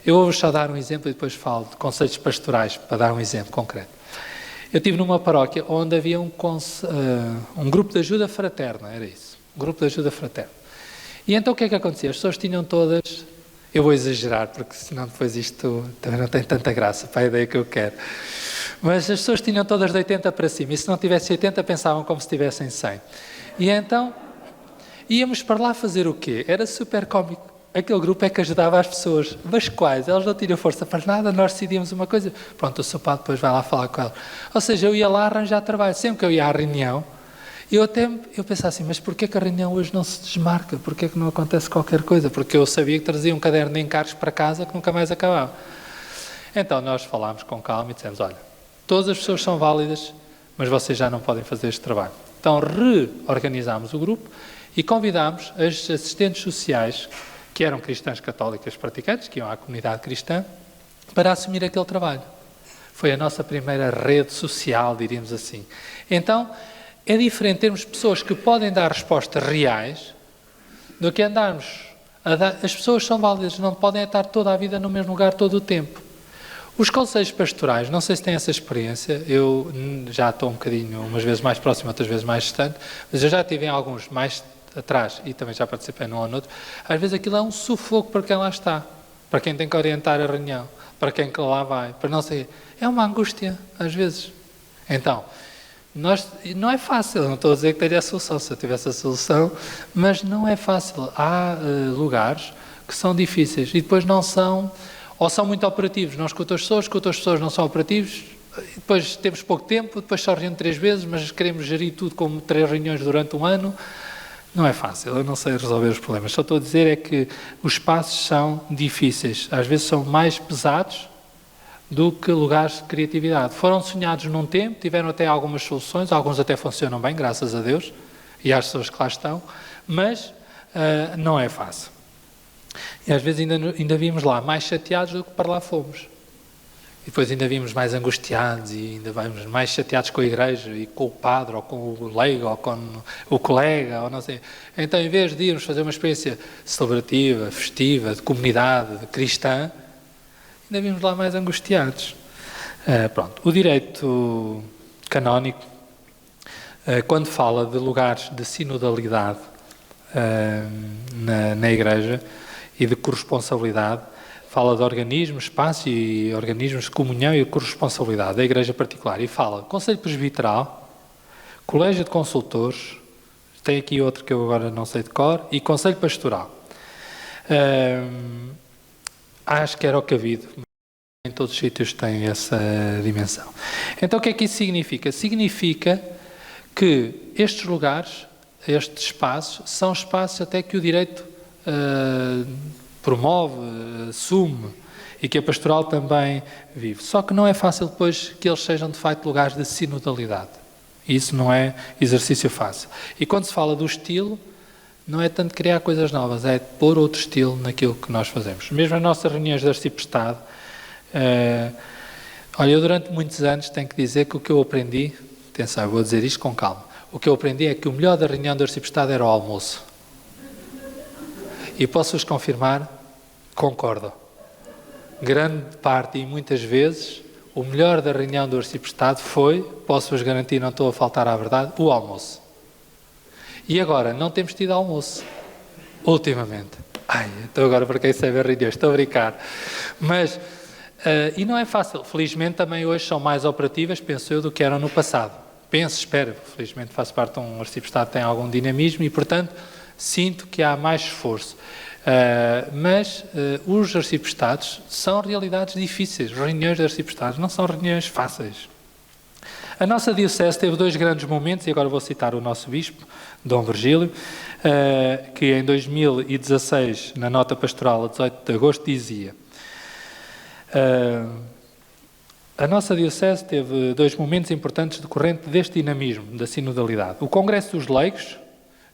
Eu vou só dar um exemplo e depois falo de conselhos pastorais, para dar um exemplo concreto. Eu estive numa paróquia onde havia um grupo de ajuda fraterna, era isso, um grupo de ajuda fraterna. E então o que é que acontecia? As pessoas tinham todas, eu vou exagerar, porque senão depois isto também não tem tanta graça para a ideia que eu quero. Mas as pessoas tinham todas de 80 para cima, e se não tivesse 80 pensavam como se tivessem 100. E então íamos para lá fazer o quê? Era super cómico. Aquele grupo é que ajudava as pessoas, mas quais? Elas não tinham força para nada, nós decidíamos uma coisa, pronto, o seu padre depois vai lá falar com ela. Ou seja, eu ia lá arranjar trabalho, sempre que eu ia à reunião, eu pensava assim, mas porquê que a reunião hoje não se desmarca? Porquê que não acontece qualquer coisa? Porque eu sabia que trazia um caderno de encargos para casa que nunca mais acabava. Então nós falámos com calma e dissemos, olha, todas as pessoas são válidas, mas vocês já não podem fazer este trabalho. Então reorganizámos o grupo e convidámos as assistentes sociais, que eram cristãs católicas praticantes, que iam à comunidade cristã, para assumir aquele trabalho. Foi a nossa primeira rede social, diríamos assim. Então, é diferente termos pessoas que podem dar respostas reais do que andarmos a dar. As pessoas são válidas, não podem estar toda a vida no mesmo lugar todo o tempo. Os conselhos pastorais, não sei se têm essa experiência, eu já estou um bocadinho, umas vezes mais próximo, outras vezes mais distante, mas eu já tive em alguns mais atrás e também já participei num ou noutro. Às vezes aquilo é um sufoco para quem lá está, para quem tem que orientar a reunião, para quem que lá vai, para não sei. É uma angústia, às vezes. Então, não é fácil, não estou a dizer que teria a solução, se eu tivesse a solução, mas não é fácil. Há lugares que são difíceis e depois não são, ou são muito operativos, não escutam as pessoas não são operativos, e depois temos pouco tempo, depois só reúne 3 vezes, mas queremos gerir tudo como 3 reuniões durante um ano. Não é fácil, eu não sei resolver os problemas. Só estou a dizer é que os passos são difíceis, às vezes são mais pesados do que lugares de criatividade. Foram sonhados num tempo, tiveram até algumas soluções, alguns até funcionam bem, graças a Deus, e às pessoas que lá estão, mas não é fácil. E às vezes ainda vimos lá mais chateados do que para lá fomos. E depois ainda vimos mais angustiados e ainda vamos mais chateados com a igreja e com o padre, ou com o leigo, ou com o colega, ou não sei. Então, em vez de irmos fazer uma experiência celebrativa, festiva, de comunidade, de cristã, ainda vimos lá mais angustiados. Pronto. O direito canónico, quando fala de lugares de sinodalidade na igreja e de corresponsabilidade, fala de organismos, espaço e organismos de comunhão e corresponsabilidade da Igreja particular. E fala Conselho Presbiteral, Colégio de Consultores, tem aqui outro que eu agora não sei de cor, e Conselho Pastoral. Acho que era o cabido. Em todos os sítios tem essa dimensão. Então o que é que isso significa? Significa que estes lugares, estes espaços, são espaços até que o direito promove, assume, e que a pastoral também vive. Só que não é fácil depois que eles sejam de facto lugares de sinodalidade. Isso não é exercício fácil. E quando se fala do estilo, não é tanto criar coisas novas, é pôr outro estilo naquilo que nós fazemos. Mesmo as nossas reuniões de arciprestado, olha, eu durante muitos anos tenho que dizer que o que eu aprendi, atenção, eu vou dizer isto com calma, o que eu aprendi é que o melhor da reunião de arciprestado era o almoço. E posso-vos confirmar, concordo. Grande parte e muitas vezes, o melhor da reunião do arciprestado foi, posso-vos garantir, não estou a faltar à verdade, o almoço. E agora, não temos tido almoço, ultimamente. Então agora para quem sabe as reuniões, estou a brincar. Mas, e não é fácil, felizmente também hoje são mais operativas, penso eu, do que eram no passado. Espero, felizmente faço parte de um arciprestado que tem algum dinamismo e, portanto, sinto que há mais esforço. Mas os arciprestados são realidades difíceis, reuniões de arciprestados não são reuniões fáceis. A nossa diocese teve dois grandes momentos, e agora vou citar o nosso bispo, Dom Virgílio, que em 2016, na nota pastoral a 18 de agosto, dizia: a nossa diocese teve dois momentos importantes decorrente deste dinamismo, da sinodalidade. O Congresso dos Leigos,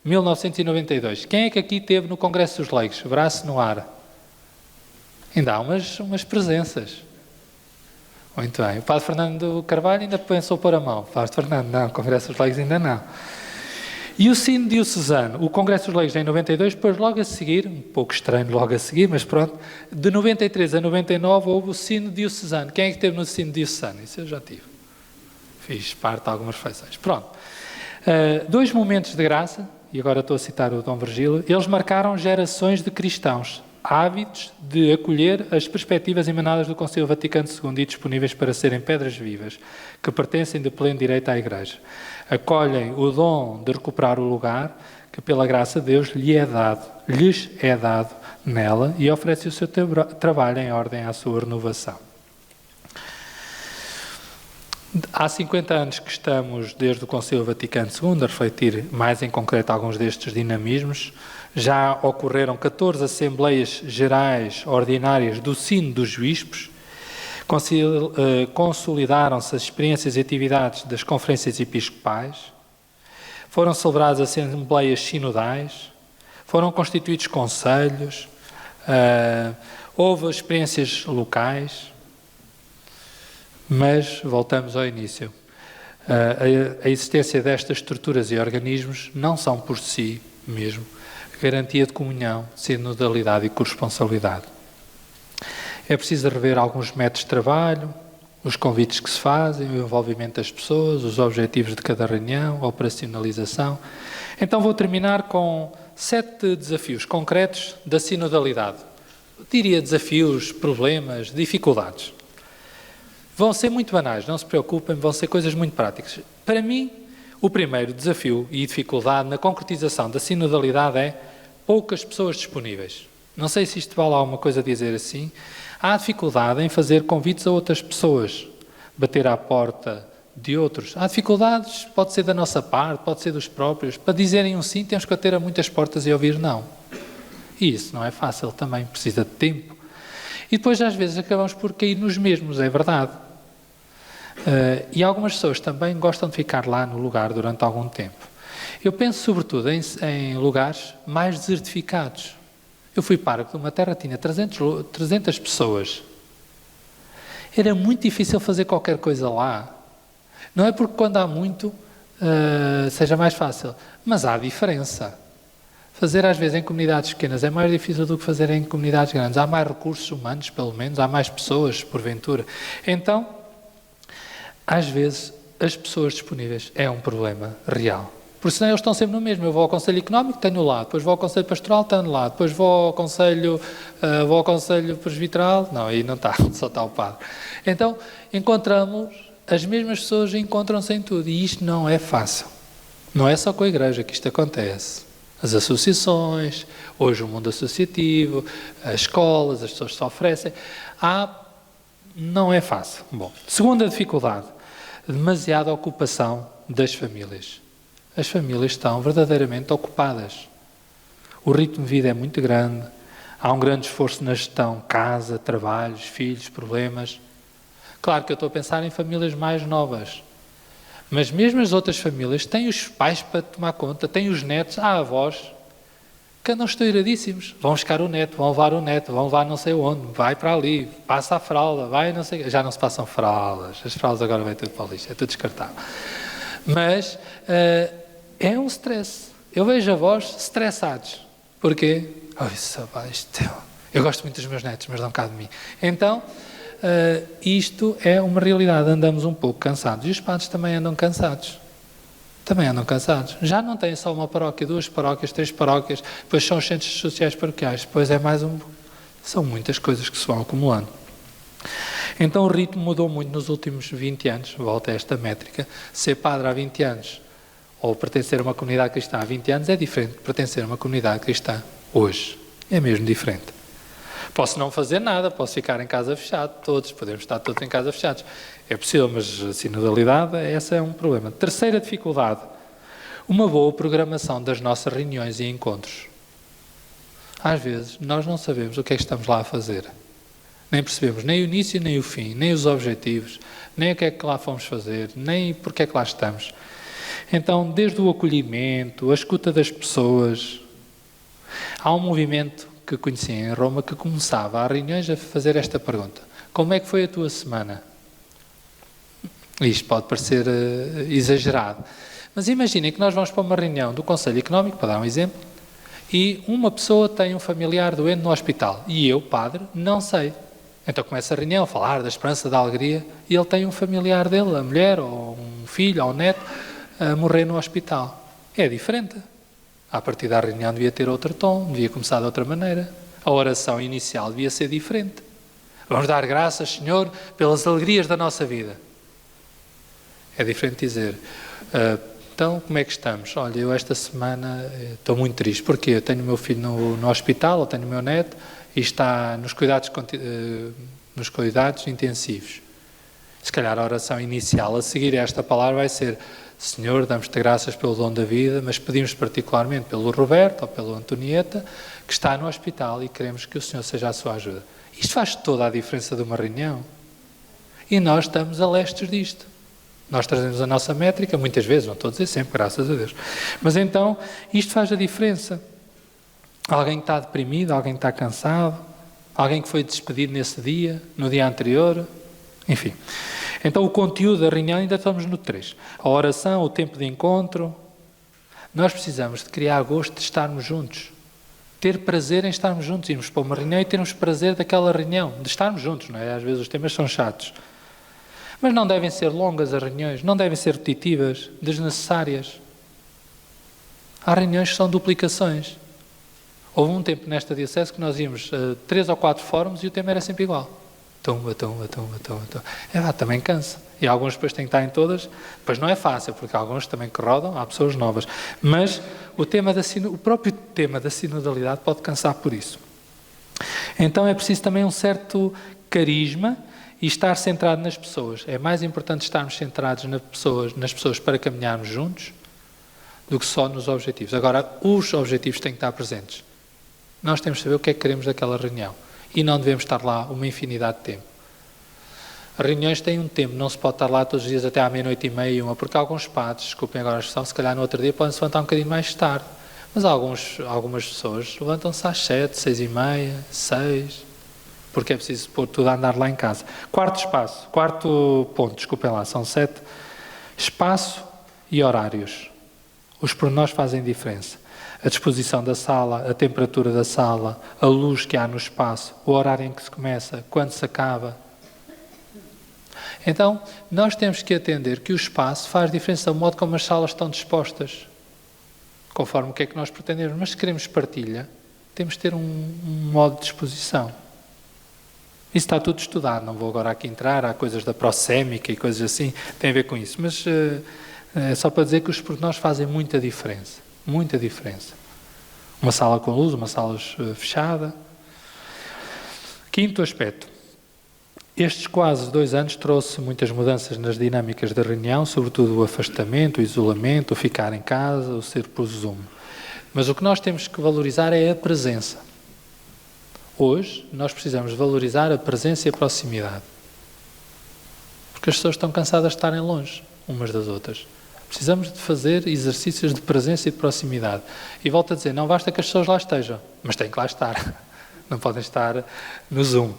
1992. Quem é que aqui teve no Congresso dos Leigos? Braço no ar. Ainda há umas presenças. Muito bem. O Padre Fernando Carvalho ainda pensou pôr a mão. O Padre Fernando, não. O Congresso dos Leigos ainda não. E o Sino Diocesano, o Congresso dos Leigos em 92, depois logo a seguir, um pouco estranho logo a seguir, mas pronto, de 93 a 99 houve o Sino Diocesano. Quem é que esteve no Sino Diocesano? Isso eu já tive. Fiz parte de algumas refeições. Pronto. Dois momentos de graça, e agora estou a citar o Dom Virgílio, eles marcaram gerações de cristãos, ávidos de acolher as perspectivas emanadas do Concílio Vaticano II e disponíveis para serem pedras vivas, que pertencem de pleno direito à Igreja. Acolhem o dom de recuperar o lugar que, pela graça de Deus, lhes é dado nela e oferecem o seu trabalho em ordem à sua renovação. Há 50 anos que estamos, desde o Concílio Vaticano II, a refletir mais em concreto alguns destes dinamismos. Já ocorreram 14 Assembleias Gerais Ordinárias do Sínodo dos Bispos, consolidaram-se as experiências e atividades das conferências episcopais, foram celebradas Assembleias Sinodais, foram constituídos conselhos, houve experiências locais. Mas, voltamos ao início, a existência destas estruturas e organismos não são por si mesmo garantia de comunhão, sinodalidade e corresponsabilidade. É preciso rever alguns métodos de trabalho, os convites que se fazem, o envolvimento das pessoas, os objetivos de cada reunião, a operacionalização. Então vou terminar com 7 desafios concretos da sinodalidade. Eu diria desafios, problemas, dificuldades. Vão ser muito banais, não se preocupem, vão ser coisas muito práticas. Para mim, o primeiro desafio e dificuldade na concretização da sinodalidade é poucas pessoas disponíveis. Não sei se isto vale alguma coisa a dizer assim. Há dificuldade em fazer convites a outras pessoas, bater à porta de outros. Há dificuldades, pode ser da nossa parte, pode ser dos próprios. Para dizerem um sim, temos que bater a muitas portas e ouvir não. E isso não é fácil também, precisa de tempo. E depois, às vezes, acabamos por cair nos mesmos, é verdade. E algumas pessoas também gostam de ficar lá no lugar durante algum tempo. Eu penso sobretudo em lugares mais desertificados. Eu fui pároco de uma terra que tinha 300 pessoas. Era muito difícil fazer qualquer coisa lá. Não é porque quando há muito seja mais fácil, mas há diferença. Fazer às vezes em comunidades pequenas é mais difícil do que fazer em comunidades grandes. Há mais recursos humanos, pelo menos, há mais pessoas, porventura. Então, às vezes, as pessoas disponíveis é um problema real. Porque senão eles estão sempre no mesmo. Eu vou ao Conselho Económico, tenho lá. Depois vou ao Conselho Pastoral, tenho lá. Depois vou ao Conselho Presbiteral. Não, aí não está, só está o padre. Então, encontramos, as mesmas pessoas encontram-se em tudo. E isto não é fácil. Não é só com a igreja que isto acontece. As associações, hoje o mundo associativo, as escolas, as pessoas se oferecem. Não é fácil. Bom, segunda dificuldade, demasiada ocupação das famílias. As famílias estão verdadeiramente ocupadas. O ritmo de vida é muito grande, há um grande esforço na gestão, casa, trabalhos, filhos, problemas. Claro que eu estou a pensar em famílias mais novas, mas mesmo as outras famílias têm os pais para tomar conta, têm os netos, há avós que andam estouradíssimos. Vão buscar o neto, vão levar não sei onde, vai para ali, passa a fralda, vai não sei... Já não se passam fraldas, as fraldas agora vai tudo para o lixo, é tudo descartável. Mas é um stress. Eu vejo avós estressados. Porquê? Eu gosto muito dos meus netos, mas dão cá de mim. Então, isto é uma realidade. Andamos um pouco cansados. E os padres também andam cansados. Já não têm só uma paróquia, 2 paróquias, 3 paróquias, depois são os centros sociais paroquiais, depois é mais um... São muitas coisas que se vão acumulando. Então o ritmo mudou muito nos últimos 20 anos, volta a esta métrica. Ser padre há 20 anos, ou pertencer a uma comunidade cristã há 20 anos, é diferente de pertencer a uma comunidade cristã hoje. É mesmo diferente. Posso não fazer nada, posso ficar em casa fechado, podemos estar todos em casa fechados. É possível, mas a sinodalidade, esse é um problema. Terceira dificuldade, uma boa programação das nossas reuniões e encontros. Às vezes, nós não sabemos o que é que estamos lá a fazer. Nem percebemos nem o início, nem o fim, nem os objetivos, nem o que é que lá fomos fazer, nem porque é que lá estamos. Então, desde o acolhimento, a escuta das pessoas, há um movimento que conheci em Roma que começava às reuniões a fazer esta pergunta: como é que foi a tua semana? Isto pode parecer exagerado, mas imaginem que nós vamos para uma reunião do Conselho Económico, para dar um exemplo, e uma pessoa tem um familiar doente no hospital e eu, padre, não sei. Então começa a reunião a falar da esperança, da alegria, e ele tem um familiar dele, a mulher, ou um filho, ou um neto, a morrer no hospital. É diferente. A partir da reunião devia ter outro tom, devia começar de outra maneira. A oração inicial devia ser diferente. Vamos dar graças, Senhor, pelas alegrias da nossa vida. É diferente dizer, então como é que estamos? Olha, eu esta semana estou muito triste. Porquê? Eu tenho o meu filho no hospital, ou tenho o meu neto, e está nos cuidados intensivos. Se calhar a oração inicial a seguir a esta palavra vai ser: Senhor, damos-te graças pelo dom da vida, mas pedimos particularmente pelo Roberto ou pela Antonieta, que está no hospital, e queremos que o Senhor seja a sua ajuda. Isto faz toda a diferença de uma reunião. E nós estamos a lestes disto. Nós trazemos a nossa métrica, muitas vezes, não estou a dizer sempre, graças a Deus. Mas então, isto faz a diferença. Alguém que está deprimido, alguém que está cansado, alguém que foi despedido nesse dia, no dia anterior, enfim. Então, o conteúdo da reunião, ainda estamos no 3. A oração, o tempo de encontro. Nós precisamos de criar gosto de estarmos juntos. Ter prazer em estarmos juntos. Irmos para uma reunião e termos prazer daquela reunião. De estarmos juntos, não é? Às vezes os temas são chatos. Mas não devem ser longas as reuniões, não devem ser repetitivas, desnecessárias. Há reuniões que são duplicações. Houve um tempo nesta diocese que nós íamos a 3 ou 4 fóruns e o tema era sempre igual. Tumba. Também cansa. E alguns depois têm que estar em todas. Depois não é fácil, porque alguns também que rodam, há pessoas novas. Mas o próprio tema da sinodalidade pode cansar por isso. Então é preciso também um certo carisma e estar centrado nas pessoas. É mais importante estarmos centrados nas pessoas para caminharmos juntos do que só nos objetivos. Agora, os objetivos têm que estar presentes. Nós temos que saber o que é que queremos daquela reunião. E não devemos estar lá uma infinidade de tempo. As reuniões têm um tempo, não se pode estar lá todos os dias até à 00:30, 1h, porque alguns padres, desculpem agora a expressão, se calhar no outro dia podem se levantar um bocadinho mais tarde. Mas algumas pessoas levantam-se às 7, 6:30, 6, porque é preciso pôr tudo a andar lá em casa. Quarto ponto, desculpem lá, são 7. Espaço e horários. Os pormenores fazem diferença. A disposição da sala, a temperatura da sala, a luz que há no espaço, o horário em que se começa, quando se acaba. Então, nós temos que atender que o espaço faz diferença, o modo como as salas estão dispostas. conforme o que é que nós pretendemos. Mas se queremos partilha, temos de ter um modo de disposição. Isso está tudo estudado, não vou agora aqui entrar, há coisas da prosémica e coisas assim, tem a ver com isso. Mas é só para dizer que os pormenores fazem muita diferença. Muita diferença. Uma sala com luz, uma sala fechada. Quinto aspecto. Estes quase 2 anos trouxe muitas mudanças nas dinâmicas da reunião, sobretudo o afastamento, o isolamento, o ficar em casa, o ser por Zoom. Mas o que nós temos que valorizar é a presença. Hoje, nós precisamos valorizar a presença e a proximidade. Porque as pessoas estão cansadas de estarem longe umas das outras. Precisamos de fazer exercícios de presença e de proximidade. E volto a dizer, não basta que as pessoas lá estejam, mas têm que lá estar. Não podem estar no Zoom.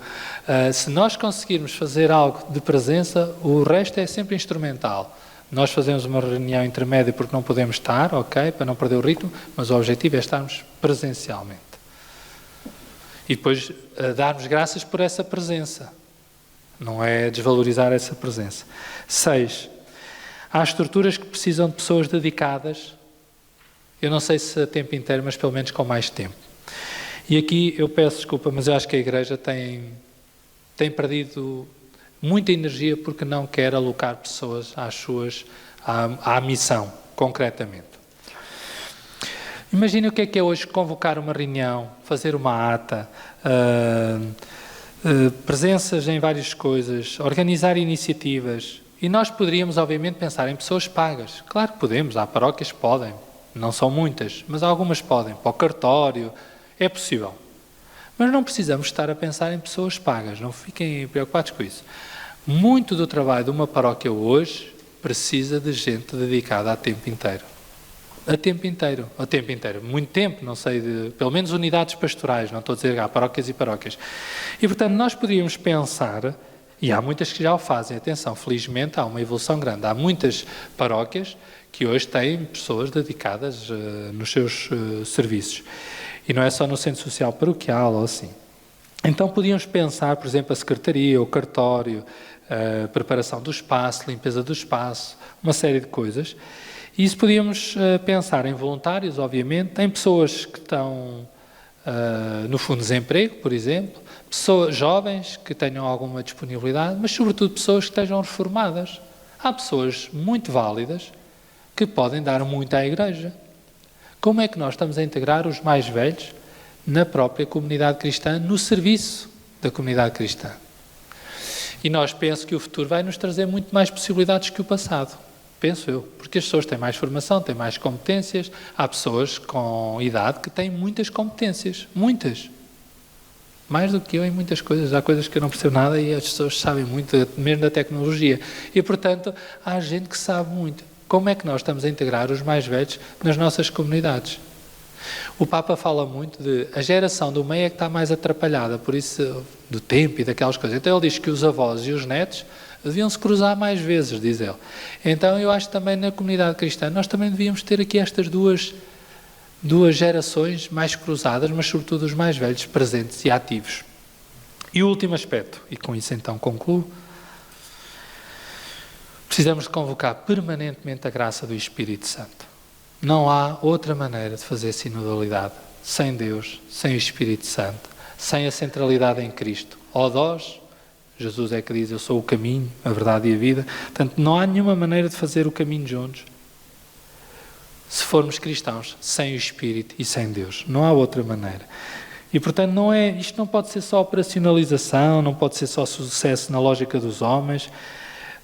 Se nós conseguirmos fazer algo de presença, o resto é sempre instrumental. Nós fazemos uma reunião intermédia porque não podemos estar, ok, para não perder o ritmo, mas o objetivo é estarmos presencialmente. E depois darmos graças por essa presença. Não é desvalorizar essa presença. 6. Há estruturas que precisam de pessoas dedicadas. Eu não sei se a tempo inteiro, mas pelo menos com mais tempo. E aqui eu peço desculpa, mas eu acho que a Igreja tem perdido muita energia porque não quer alocar pessoas à missão, concretamente. Imagina o que é hoje convocar uma reunião, fazer uma ata, presenças em várias coisas, organizar iniciativas. E nós poderíamos, obviamente, pensar em pessoas pagas. Claro que podemos, há paróquias que podem, não são muitas, mas algumas podem, para o cartório. É possível. Mas não precisamos estar a pensar em pessoas pagas, não fiquem preocupados com isso. Muito do trabalho de uma paróquia hoje precisa de gente dedicada a tempo inteiro. A tempo inteiro. Muito tempo, não sei, pelo menos unidades pastorais, não estou a dizer há paróquias e paróquias. E, portanto, nós poderíamos pensar, e há muitas que já o fazem, atenção, felizmente há uma evolução grande. Há muitas paróquias que hoje têm pessoas dedicadas nos seus serviços. E não é só no centro social paroquial ou assim. Então podíamos pensar, por exemplo, a secretaria, o cartório, a preparação do espaço, limpeza do espaço, uma série de coisas. E isso podíamos pensar em voluntários, obviamente, em pessoas que estão no fundo de desemprego, por exemplo, pessoas jovens que tenham alguma disponibilidade, mas sobretudo pessoas que estejam reformadas. Há pessoas muito válidas que podem dar muito à Igreja. Como é que nós estamos a integrar os mais velhos na própria comunidade cristã, no serviço da comunidade cristã? E nós penso que o futuro vai nos trazer muito mais possibilidades que o passado. Penso eu. Porque as pessoas têm mais formação, têm mais competências. Há pessoas com idade que têm muitas competências. Muitas. Mais do que eu em muitas coisas. Há coisas que eu não percebo nada e as pessoas sabem muito, mesmo da tecnologia. E, portanto, há gente que sabe muito. Como é que nós estamos a integrar os mais velhos nas nossas comunidades? O Papa fala muito de a geração do meio é que está mais atrapalhada, por isso do tempo e daquelas coisas. Então ele diz que os avós e os netos deviam se cruzar mais vezes, diz ele. Então eu acho que também na comunidade cristã nós também devíamos ter aqui estas duas gerações mais cruzadas, mas sobretudo os mais velhos presentes e ativos. E o último aspecto, e com isso então concluo, precisamos de convocar permanentemente a graça do Espírito Santo. Não há outra maneira de fazer sinodalidade sem Deus, sem o Espírito Santo, sem a centralidade em Cristo. Ó nós, Jesus é que diz, eu sou o caminho, a verdade e a vida. Portanto, não há nenhuma maneira de fazer o caminho juntos se formos cristãos sem o Espírito e sem Deus. Não há outra maneira. E, portanto, isto não pode ser só operacionalização, não pode ser só sucesso na lógica dos homens,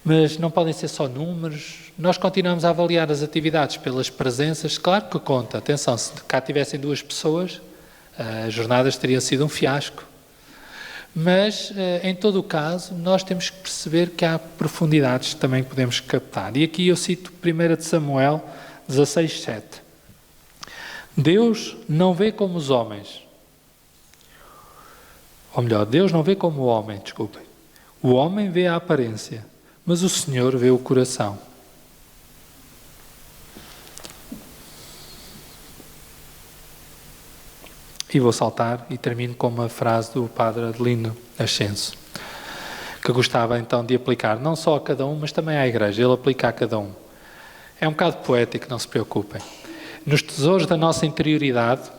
mas não podem ser só números. Nós continuamos a avaliar as atividades pelas presenças. Claro que conta. Atenção, se cá tivessem 2 pessoas, as jornadas teriam sido um fiasco. Mas, em todo o caso, nós temos que perceber que há profundidades também que podemos captar. E aqui eu cito 1 de Samuel 16:7. Deus não vê como os homens. Ou melhor, Deus não vê como o homem, desculpem. O homem vê a aparência, mas o Senhor vê o coração. E vou saltar e termino com uma frase do padre Adelino Ascenso, que gostava então de aplicar não só a cada um, mas também à Igreja. Ele aplica a cada um. É um bocado poético, não se preocupem. Nos tesouros da nossa interioridade,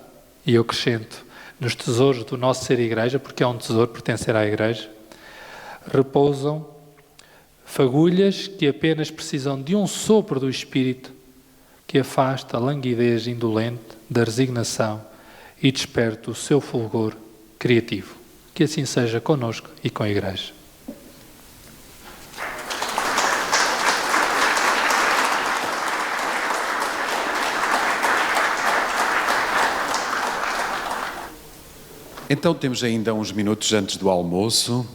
e eu acrescento, nos tesouros do nosso ser igreja, porque é um tesouro pertencer à igreja, repousam fagulhas que apenas precisam de um sopro do Espírito que afasta a languidez indolente da resignação e desperta o seu fulgor criativo. Que assim seja conosco e com a igreja. Então temos ainda uns minutos antes do almoço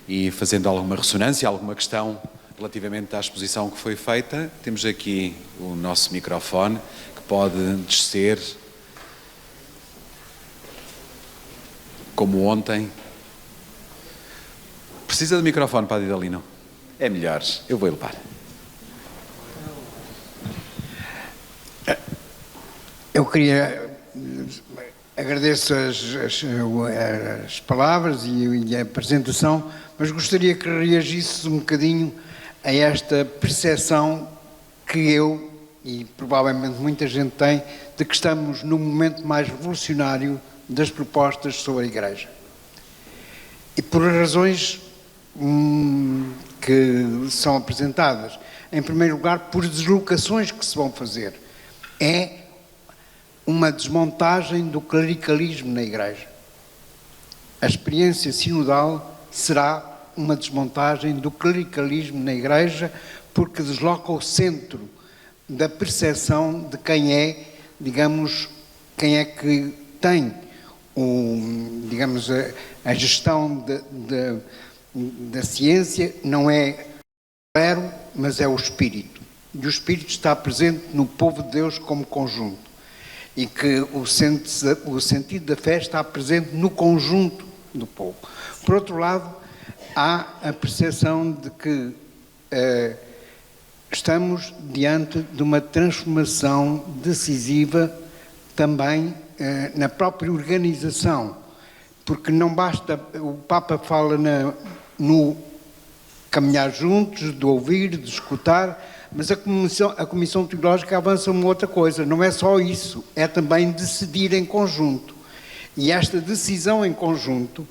e fazendo alguma ressonância, alguma questão relativamente à exposição que foi feita, temos aqui o nosso microfone que pode descer como ontem. Precisa do microfone, Padre Idalino? É melhor, eu vou levar. Eu queria... Agradeço as palavras e a apresentação, mas gostaria que reagisse um bocadinho a esta percepção que eu, e provavelmente muita gente tem, de que estamos no momento mais revolucionário das propostas sobre a Igreja. E por razões que são apresentadas. Em primeiro lugar, por deslocações que se vão fazer. É uma desmontagem do clericalismo na Igreja. A experiência sinodal será uma desmontagem do clericalismo na Igreja, porque desloca o centro da percepção de quem é, digamos, quem é que tem a gestão da ciência. Não é o clero, mas é o Espírito. E o Espírito está presente no povo de Deus como conjunto. E que o sentido da fé está presente no conjunto do povo. Por outro lado, há a percepção de que estamos diante de uma transformação decisiva também na própria organização, porque não basta, o Papa fala no caminhar juntos, de ouvir, de escutar, mas a Comissão Teológica avança uma outra coisa, não é só isso, é também decidir em conjunto. E esta decisão em conjunto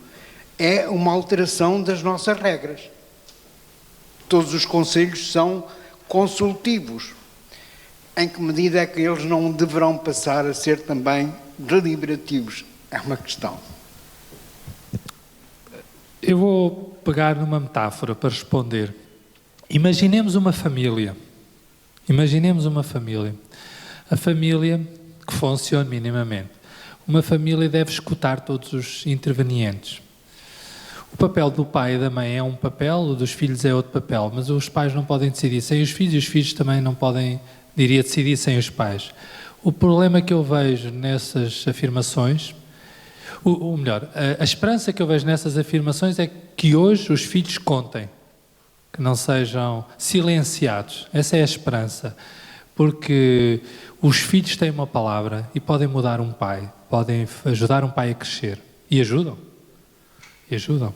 é uma alteração das nossas regras. Todos os conselhos são consultivos. Em que medida é que eles não deverão passar a ser também deliberativos? É uma questão. Eu vou pegar numa metáfora para responder. Imaginemos uma família. Imaginemos uma família. A família que funciona minimamente. Uma família deve escutar todos os intervenientes. O papel do pai e da mãe é um papel, o dos filhos é outro papel, mas os pais não podem decidir sem os filhos e os filhos também não podem, decidir sem os pais. O problema que eu vejo nessas afirmações, ou melhor, a esperança que eu vejo nessas afirmações é que hoje os filhos contem, que não sejam silenciados. Essa é a esperança, porque os filhos têm uma palavra e podem mudar um pai, podem ajudar um pai a crescer. E ajudam. E ajudam.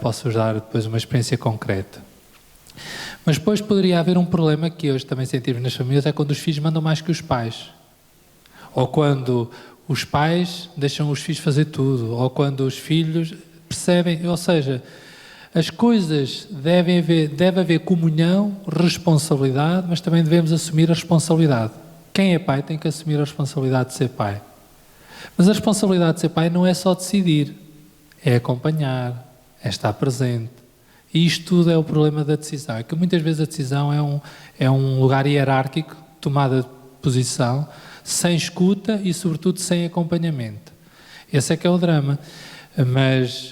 Posso-vos dar depois uma experiência concreta. Mas depois poderia haver um problema que hoje também sentimos nas famílias, é quando os filhos mandam mais que os pais. Ou quando os pais deixam os filhos fazer tudo, ou quando os filhos percebem, ou seja, as coisas deve haver comunhão, responsabilidade, mas também devemos assumir a responsabilidade. Quem é pai tem que assumir a responsabilidade de ser pai. Mas a responsabilidade de ser pai não é só decidir, é acompanhar, é estar presente. E isto tudo é o problema da decisão. É que muitas vezes a decisão é um lugar hierárquico, tomada de posição, sem escuta e, sobretudo, sem acompanhamento. Esse é que é o drama. Mas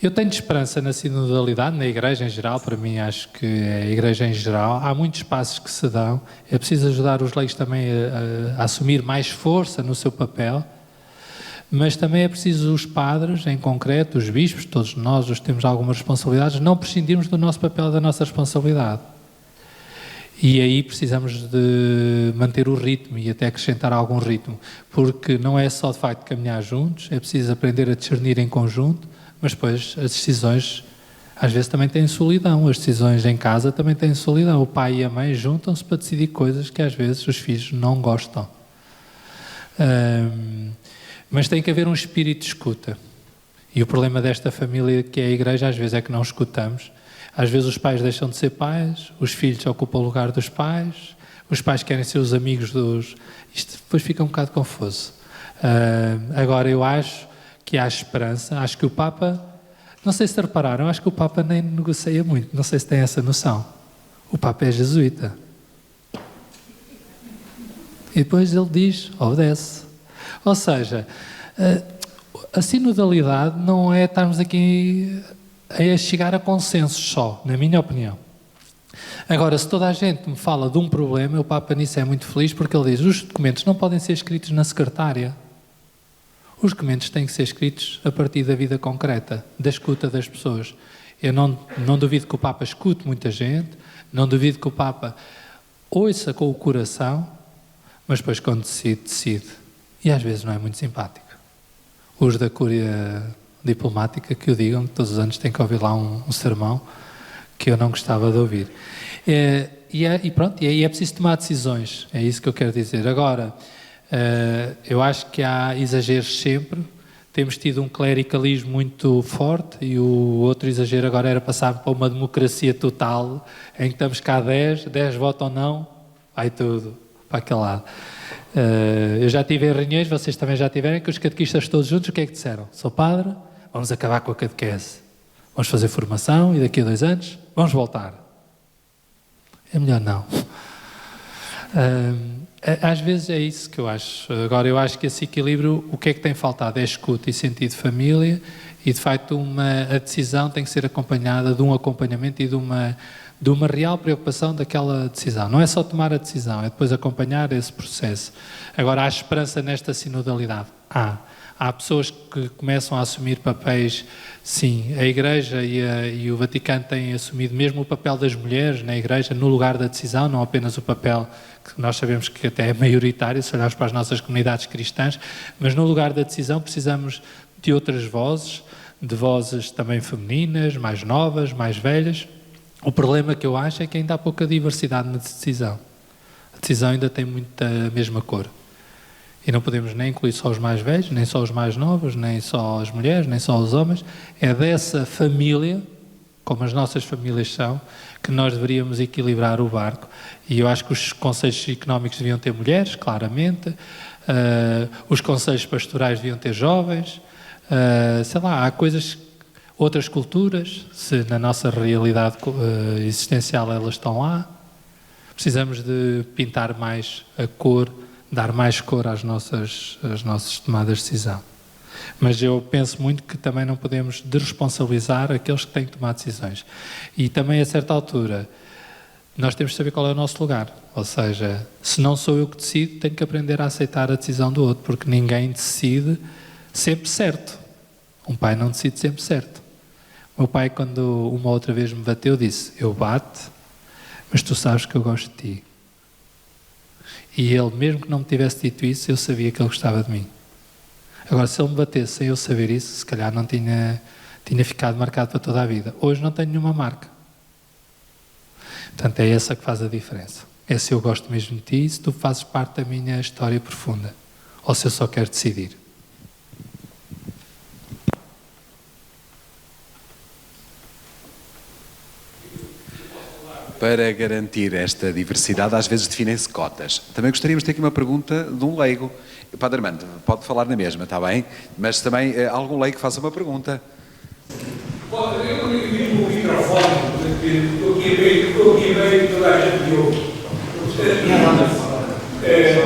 eu tenho esperança na sinodalidade, na Igreja em geral. Para mim, acho que é a Igreja em geral. Há muitos passos que se dão. É preciso ajudar os leigos também a assumir mais força no seu papel. Mas também é preciso os padres, em concreto, os bispos, todos nós os temos algumas responsabilidades, não prescindirmos do nosso papel, da nossa responsabilidade. E aí precisamos de manter o ritmo e até acrescentar algum ritmo, porque não é só de facto caminhar juntos, é preciso aprender a discernir em conjunto, mas depois as decisões Às vezes também tem solidão, as decisões em casa também têm solidão. O pai e a mãe juntam-se para decidir coisas que às vezes os filhos não gostam. Mas tem que haver um espírito de escuta. E o problema desta família que é a igreja às vezes é que não escutamos. Às vezes os pais deixam de ser pais, os filhos ocupam o lugar dos pais, os pais querem ser os amigos dos... Isto depois fica um bocado confuso. Agora eu acho que há esperança, acho que o Papa... Não sei se repararam, acho que o Papa nem negocia muito, não sei se tem essa noção. O Papa é jesuíta. E depois ele diz, obedece. Ou seja, a sinodalidade não é estarmos aqui a chegar a consensos só, na minha opinião. Agora, se toda a gente me fala de um problema, o Papa nisso é muito feliz porque ele diz, os documentos não podem ser escritos na secretária. Os documentos têm que ser escritos a partir da vida concreta, da escuta das pessoas. Eu não duvido que o Papa escute muita gente, não duvido que o Papa ouça com o coração, mas depois quando decide. E às vezes não é muito simpático. Os da Cúria Diplomática que o digam, que todos os anos têm que ouvir lá um sermão que eu não gostava de ouvir. E pronto, e aí é preciso tomar decisões, é isso que eu quero dizer. Agora, eu acho que há exageros sempre, temos tido um clericalismo muito forte e o outro exagero agora era passar para uma democracia total, em que estamos cá 10 votam não, vai tudo para aquele lado. Eu já tive em reuniões, vocês também já tiveram, que os catequistas todos juntos, o que é que disseram? Sou padre, vamos acabar com a catequese, vamos fazer formação e daqui a 2 anos vamos voltar. É melhor não. Às vezes é isso que eu acho. Agora, eu acho que esse equilíbrio, o que é que tem faltado? É escuta e sentido de família e, de facto, a decisão tem que ser acompanhada de um acompanhamento e de uma real preocupação daquela decisão. Não é só tomar a decisão, é depois acompanhar esse processo. Agora, há esperança nesta sinodalidade? Há pessoas que começam a assumir papéis, sim, a Igreja e o Vaticano têm assumido mesmo o papel das mulheres na Igreja, no lugar da decisão, não apenas o papel que nós sabemos que até é maioritário, se olharmos para as nossas comunidades cristãs, mas no lugar da decisão precisamos de outras vozes, de vozes também femininas, mais novas, mais velhas. O problema que eu acho é que ainda há pouca diversidade na decisão. A decisão ainda tem muita mesma cor. E não podemos nem incluir só os mais velhos, nem só os mais novos, nem só as mulheres, nem só os homens. É dessa família, como as nossas famílias são, que nós deveríamos equilibrar o barco. E eu acho que os conselhos económicos deviam ter mulheres, claramente. Os conselhos pastorais deviam ter jovens. Sei lá, há coisas, outras culturas, se na nossa realidade existencial elas estão lá. Precisamos de pintar mais a cor, dar mais cor às nossas tomadas de decisão. Mas eu penso muito que também não podemos desresponsabilizar aqueles que têm que tomar decisões. E também, a certa altura, nós temos que saber qual é o nosso lugar. Ou seja, se não sou eu que decido, tenho que aprender a aceitar a decisão do outro, porque ninguém decide sempre certo. Um pai não decide sempre certo. O meu pai, quando uma outra vez me bateu, disse, eu bato, mas tu sabes que eu gosto de ti. E ele, mesmo que não me tivesse dito isso, eu sabia que ele gostava de mim. Agora, se ele me batesse sem eu saber isso, se calhar não tinha ficado marcado para toda a vida. Hoje não tenho nenhuma marca. Portanto, é essa que faz a diferença. É se eu gosto mesmo de ti, se tu fazes parte da minha história profunda. Ou se eu só quero decidir. Para garantir esta diversidade, às vezes definem-se cotas. Também gostaríamos de ter aqui uma pergunta de um leigo. Padre Armando, pode falar na mesma, está bem? Mas também algum leigo que faça uma pergunta. Eu ligo o microfone, porque estou aqui meio toda a gente ouve.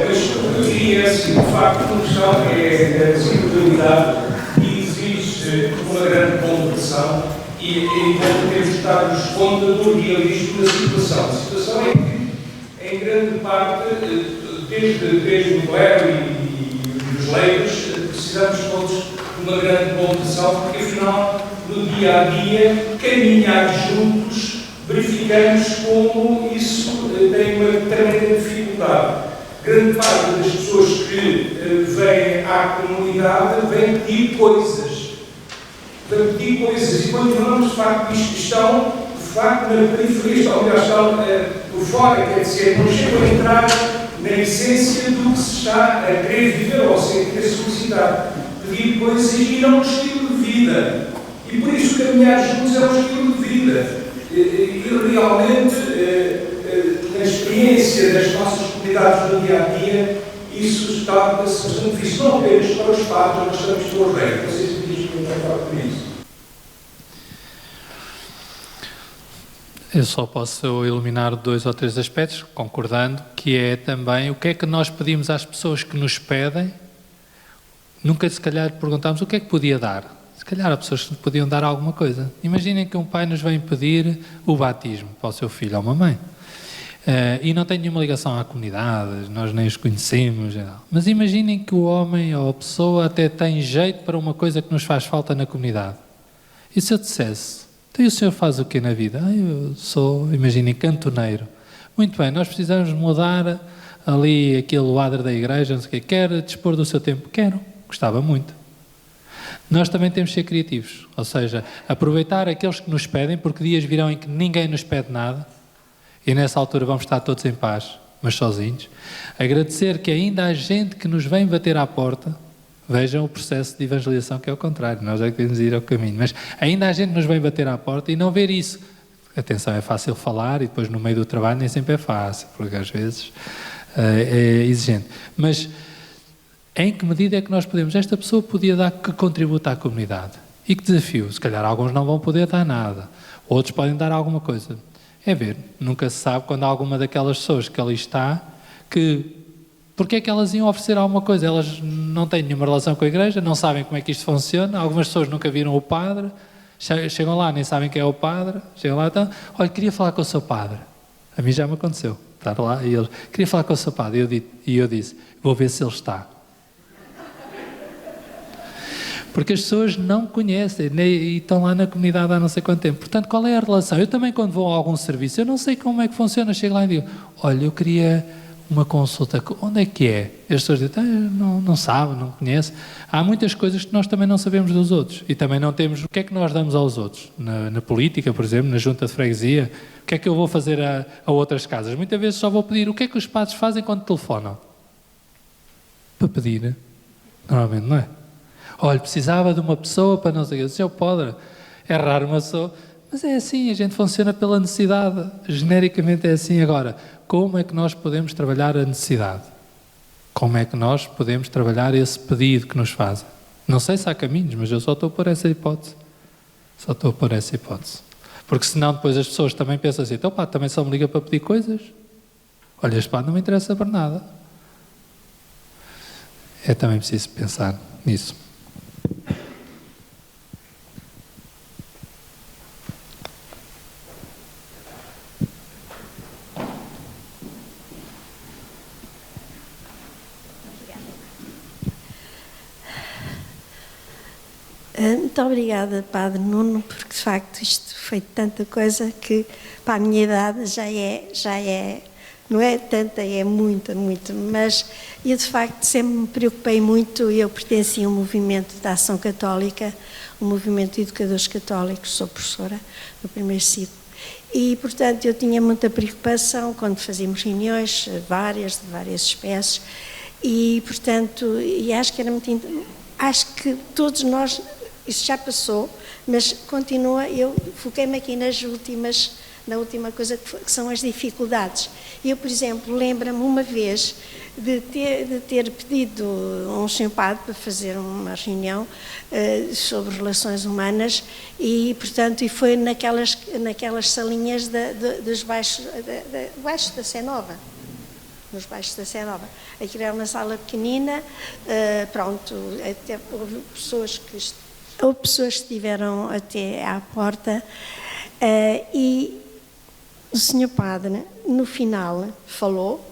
Mas eu diria assim, de facto, a questão é a simplicidade e existe uma grande ponderação. E então temos de estar nos conta do realismo da situação. A situação é que, em grande parte, desde o clero e os leigos, precisamos todos de uma grande ponderação, porque afinal, no dia a dia, caminhar juntos, verificamos como isso tem uma tremenda dificuldade. Grande parte das pessoas que vêm à comunidade vêm pedir coisas. para pedir coisas e continuamos, de facto, estão, de facto, na periferia, ou melhor, estão por fora, quer dizer, não chegam a entrar na essência do que se está a querer viver ou a querer solicitar. Pedir coisas e não um estilo de vida. E por isso caminhar juntos é um estilo de vida. E realmente, na experiência das nossas comunidades no dia-a-dia, isso está-se bastante difícil, não apenas para os padres, mas também para os reis. Não sei se me diz muito por isso. Eu só posso iluminar 2 ou 3 aspectos, concordando, que é também o que é que nós pedimos às pessoas que nos pedem. Nunca, se calhar, perguntámos o que é que podia dar. Se calhar, há pessoas que nos podiam dar alguma coisa. Imaginem que um pai nos vem pedir o batismo para o seu filho ou uma mãe. E não tem nenhuma ligação à comunidade, nós nem os conhecemos. Mas imaginem que o homem ou a pessoa até tem jeito para uma coisa que nos faz falta na comunidade. E se eu dissesse, então e o senhor faz o quê na vida? Eu sou, imaginem, cantoneiro. Muito bem, nós precisamos mudar ali aquele adro da igreja, não sei o quê. Quer dispor do seu tempo? Quero, gostava muito. Nós também temos que ser criativos, ou seja, aproveitar aqueles que nos pedem, porque dias virão em que ninguém nos pede nada, e nessa altura vamos estar todos em paz, mas sozinhos. Agradecer que ainda há gente que nos vem bater à porta. Vejam o processo de evangelização, que é o contrário, nós é que temos de ir ao caminho, mas ainda há gente que nos vem bater à porta e não ver isso. Atenção, é fácil falar e depois no meio do trabalho nem sempre é fácil, porque às vezes é exigente. Mas em que medida é que nós podemos? Esta pessoa podia dar que contributo à comunidade. E que desafio? Se calhar alguns não vão poder dar nada, outros podem dar alguma coisa. É ver, nunca se sabe quando há alguma daquelas pessoas que ali está, porque é que elas iam oferecer alguma coisa? Elas não têm nenhuma relação com a igreja, não sabem como é que isto funciona, algumas pessoas nunca viram o padre, chegam lá, nem sabem quem é o padre, chegam lá, então, olha, queria falar com o seu padre. A mim já me aconteceu, estar lá, e eles, queria falar com o seu padre, e eu disse, vou ver se ele está. Porque as pessoas não conhecem e estão lá na comunidade há não sei quanto tempo. Portanto, qual é a relação? Eu também, quando vou a algum serviço, eu não sei como é que funciona. Chego lá e digo, olha, eu queria uma consulta. Onde é que é? E as pessoas dizem, não sabe, não conhece. Há muitas coisas que nós também não sabemos dos outros. E também não temos o que é que nós damos aos outros. Na política, por exemplo, na junta de freguesia, o que é que eu vou fazer a outras casas? Muitas vezes só vou pedir o que é que os padres fazem quando telefonam. Para pedir, normalmente, não é? Olha, precisava de uma pessoa para não sei o que. Senhor padre, é raro uma pessoa, mas é assim, a gente funciona pela necessidade. Genericamente é assim. Agora, como é que nós podemos trabalhar a necessidade? Como é que nós podemos trabalhar esse pedido que nos fazem? Não sei se há caminhos, mas eu só estou por essa hipótese. Só estou por essa hipótese. Porque senão depois as pessoas também pensam assim, então pá, também só me liga para pedir coisas. Olha, este pá não me interessa para nada. É também preciso pensar nisso. Muito obrigada, Padre Nuno, porque de facto isto foi tanta coisa que para a minha idade já é, não é tanta, é muita, mas eu de facto sempre me preocupei muito. Eu pertencia a um movimento da Ação Católica, um movimento de educadores católicos, sou professora no primeiro ciclo, e portanto eu tinha muita preocupação quando fazíamos reuniões, de várias espécies, e portanto, e acho que era muito, acho que todos nós, isso já passou, mas continua, eu foquei-me aqui na última coisa que são as dificuldades. Eu, por exemplo, lembro-me uma vez de ter pedido a um senhor padre para fazer uma reunião sobre relações humanas e, portanto, e foi naquelas salinhas dos baixos da Sé Nova. Nos baixos da Sé Nova. Aquilo era uma sala pequenina, pronto, até houve pessoas que estiveram até à porta e o senhor padre no final falou,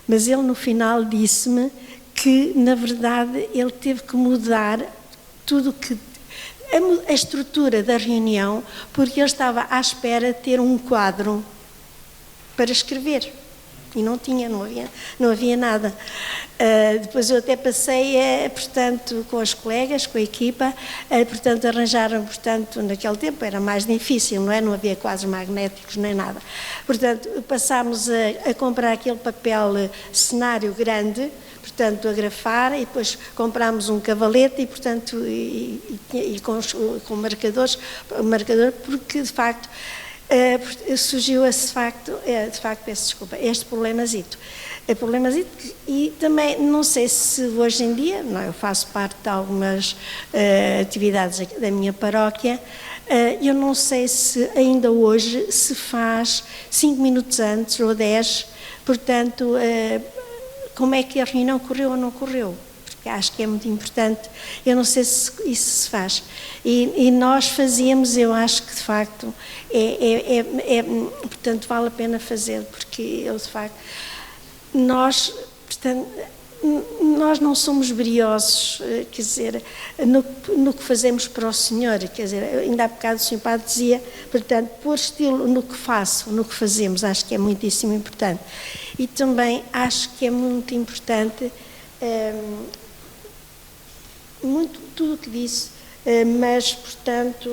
mas ele no final disse-me que na verdade ele teve que mudar tudo a estrutura da reunião, porque ele estava à espera de ter um quadro para escrever. E não tinha, não havia nada. Depois eu até passei, portanto, com os colegas, com a equipa, portanto, arranjaram, portanto, naquele tempo era mais difícil, não é? Não havia quadros magnéticos nem nada. Portanto, passámos a comprar aquele papel cenário grande, portanto, a grafar, e depois comprámos um cavalete e, portanto, com marcador, porque, de facto, surgiu esse facto, peço desculpa, este problemazito. E também, não sei se hoje em dia, não, eu faço parte de algumas atividades da minha paróquia, eu não sei se ainda hoje se faz 5 minutos antes ou 10, portanto, como é que a reunião correu ou não correu. Porque acho que é muito importante, eu não sei se isso se faz. E nós fazíamos, eu acho que de facto, portanto, vale a pena fazer, porque eu de facto, nós não somos briosos, quer dizer, no que fazemos para o Senhor, quer dizer, ainda há bocado o Sr. Padre dizia, portanto, pôr estilo no que faço, no que fazemos, acho que é muitíssimo importante. E também acho que é muito importante, muito tudo o que disse, mas, portanto,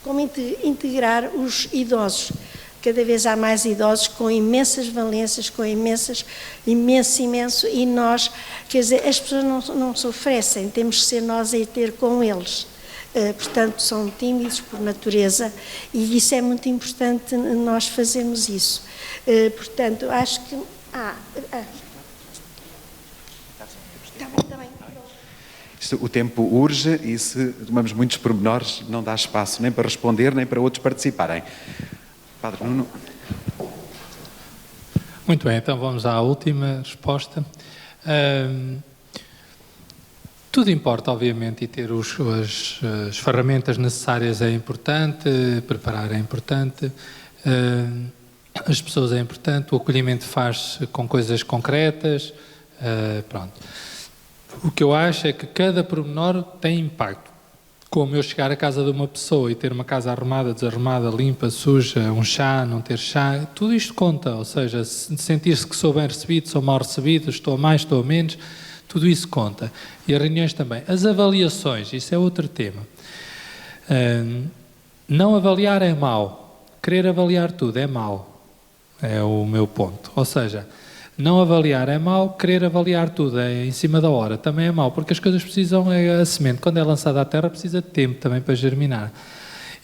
como integrar os idosos. Cada vez há mais idosos com imensas valências, com imenso, e nós, quer dizer, as pessoas não se oferecem, temos que ser nós a ir ter com eles. Portanto, são tímidos por natureza e isso é muito importante nós fazermos isso. Portanto, acho que... Está bem. O tempo urge e se tomamos muitos pormenores não dá espaço nem para responder nem para outros participarem. Padre Nuno. Muito bem, então vamos à última resposta. Tudo importa, obviamente, e ter as ferramentas necessárias é importante, preparar é importante, as pessoas é importante, o acolhimento faz-se com coisas concretas, pronto. O que eu acho é que cada pormenor tem impacto. Como eu chegar à casa de uma pessoa e ter uma casa arrumada, desarrumada, limpa, suja, um chá, não ter chá, tudo isto conta, ou seja, sentir-se que sou bem recebido, sou mal recebido, estou a mais, estou a menos, tudo isso conta. E as reuniões também. As avaliações, isso é outro tema. Não avaliar é mau, querer avaliar tudo é mau, é o meu ponto. Ou seja, não avaliar é mau, querer avaliar tudo é em cima da hora também é mau, porque as coisas precisam, a semente, quando é lançada à terra, precisa de tempo também para germinar.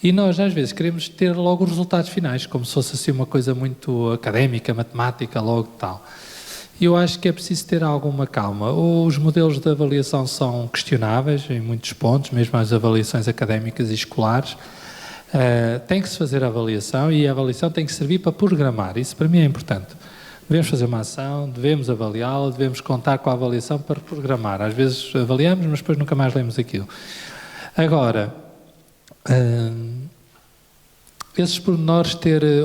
E nós, às vezes, queremos ter logo os resultados finais, como se fosse assim uma coisa muito académica, matemática, logo tal. E eu acho que é preciso ter alguma calma. Os modelos de avaliação são questionáveis em muitos pontos, mesmo as avaliações académicas e escolares. Tem que se fazer a avaliação e a avaliação tem que servir para programar. Isso para mim é importante. Devemos fazer uma ação, devemos avaliá-la, devemos contar com a avaliação para programar. Às vezes avaliamos, mas depois nunca mais lemos aquilo. Agora, esses pormenores,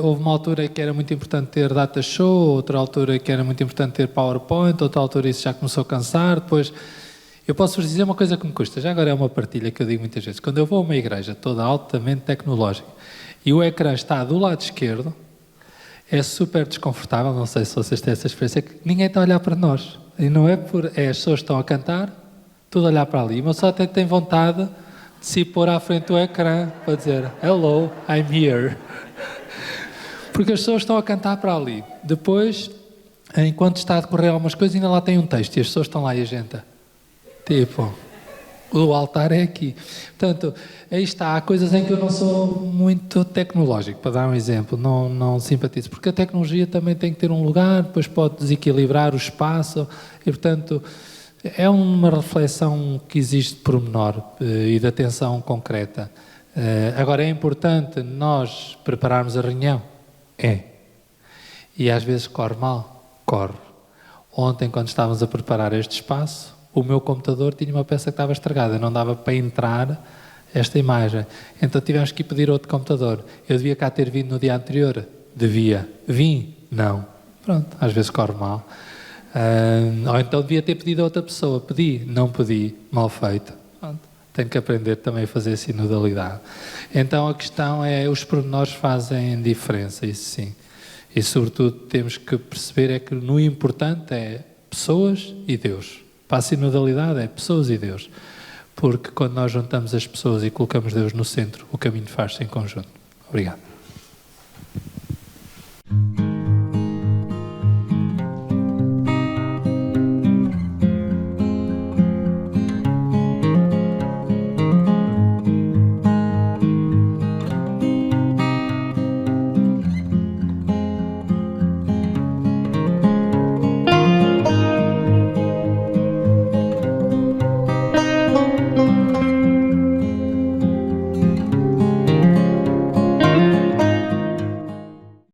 houve uma altura que era muito importante ter data show, outra altura que era muito importante ter PowerPoint, outra altura isso já começou a cansar, depois... Eu posso-vos dizer uma coisa que me custa, já agora é uma partilha que eu digo muitas vezes. Quando eu vou a uma igreja toda altamente tecnológica e o ecrã está do lado esquerdo, é super desconfortável, não sei se vocês têm essa experiência, que ninguém está a olhar para nós. E não é por... as pessoas estão a cantar, tudo a olhar para ali, mas só até tem vontade de se pôr à frente do ecrã para dizer hello, I'm here. Porque as pessoas estão a cantar para ali. Depois, enquanto está a decorrer algumas coisas, ainda lá tem um texto e as pessoas estão lá e a gente... Tipo, o altar é aqui. Portanto, aí está, há coisas em que eu não sou muito tecnológico, para dar um exemplo, não simpatizo, porque a tecnologia também tem que ter um lugar, depois pode desequilibrar o espaço, e portanto, é uma reflexão que existe de pormenor e de atenção concreta. Agora, é importante nós prepararmos a reunião? É. E às vezes corre mal? Corre. Ontem, quando estávamos a preparar este espaço, o meu computador tinha uma peça que estava estragada, não dava para entrar esta imagem. Então tivemos que pedir outro computador. Eu devia cá ter vindo no dia anterior? Devia. Vim? Não. Pronto, às vezes corre mal. Ou então devia ter pedido a outra pessoa. Pedi? Não pedi. Mal feito. Pronto. Tenho que aprender também a fazer sinodalidade. Então a questão é, os pormenores fazem diferença, isso sim. E, sobretudo, temos que perceber é que no importante é pessoas e Deus. Para a sinodalidade é pessoas e Deus. Porque quando nós juntamos as pessoas e colocamos Deus no centro, o caminho faz-se em conjunto. Obrigado.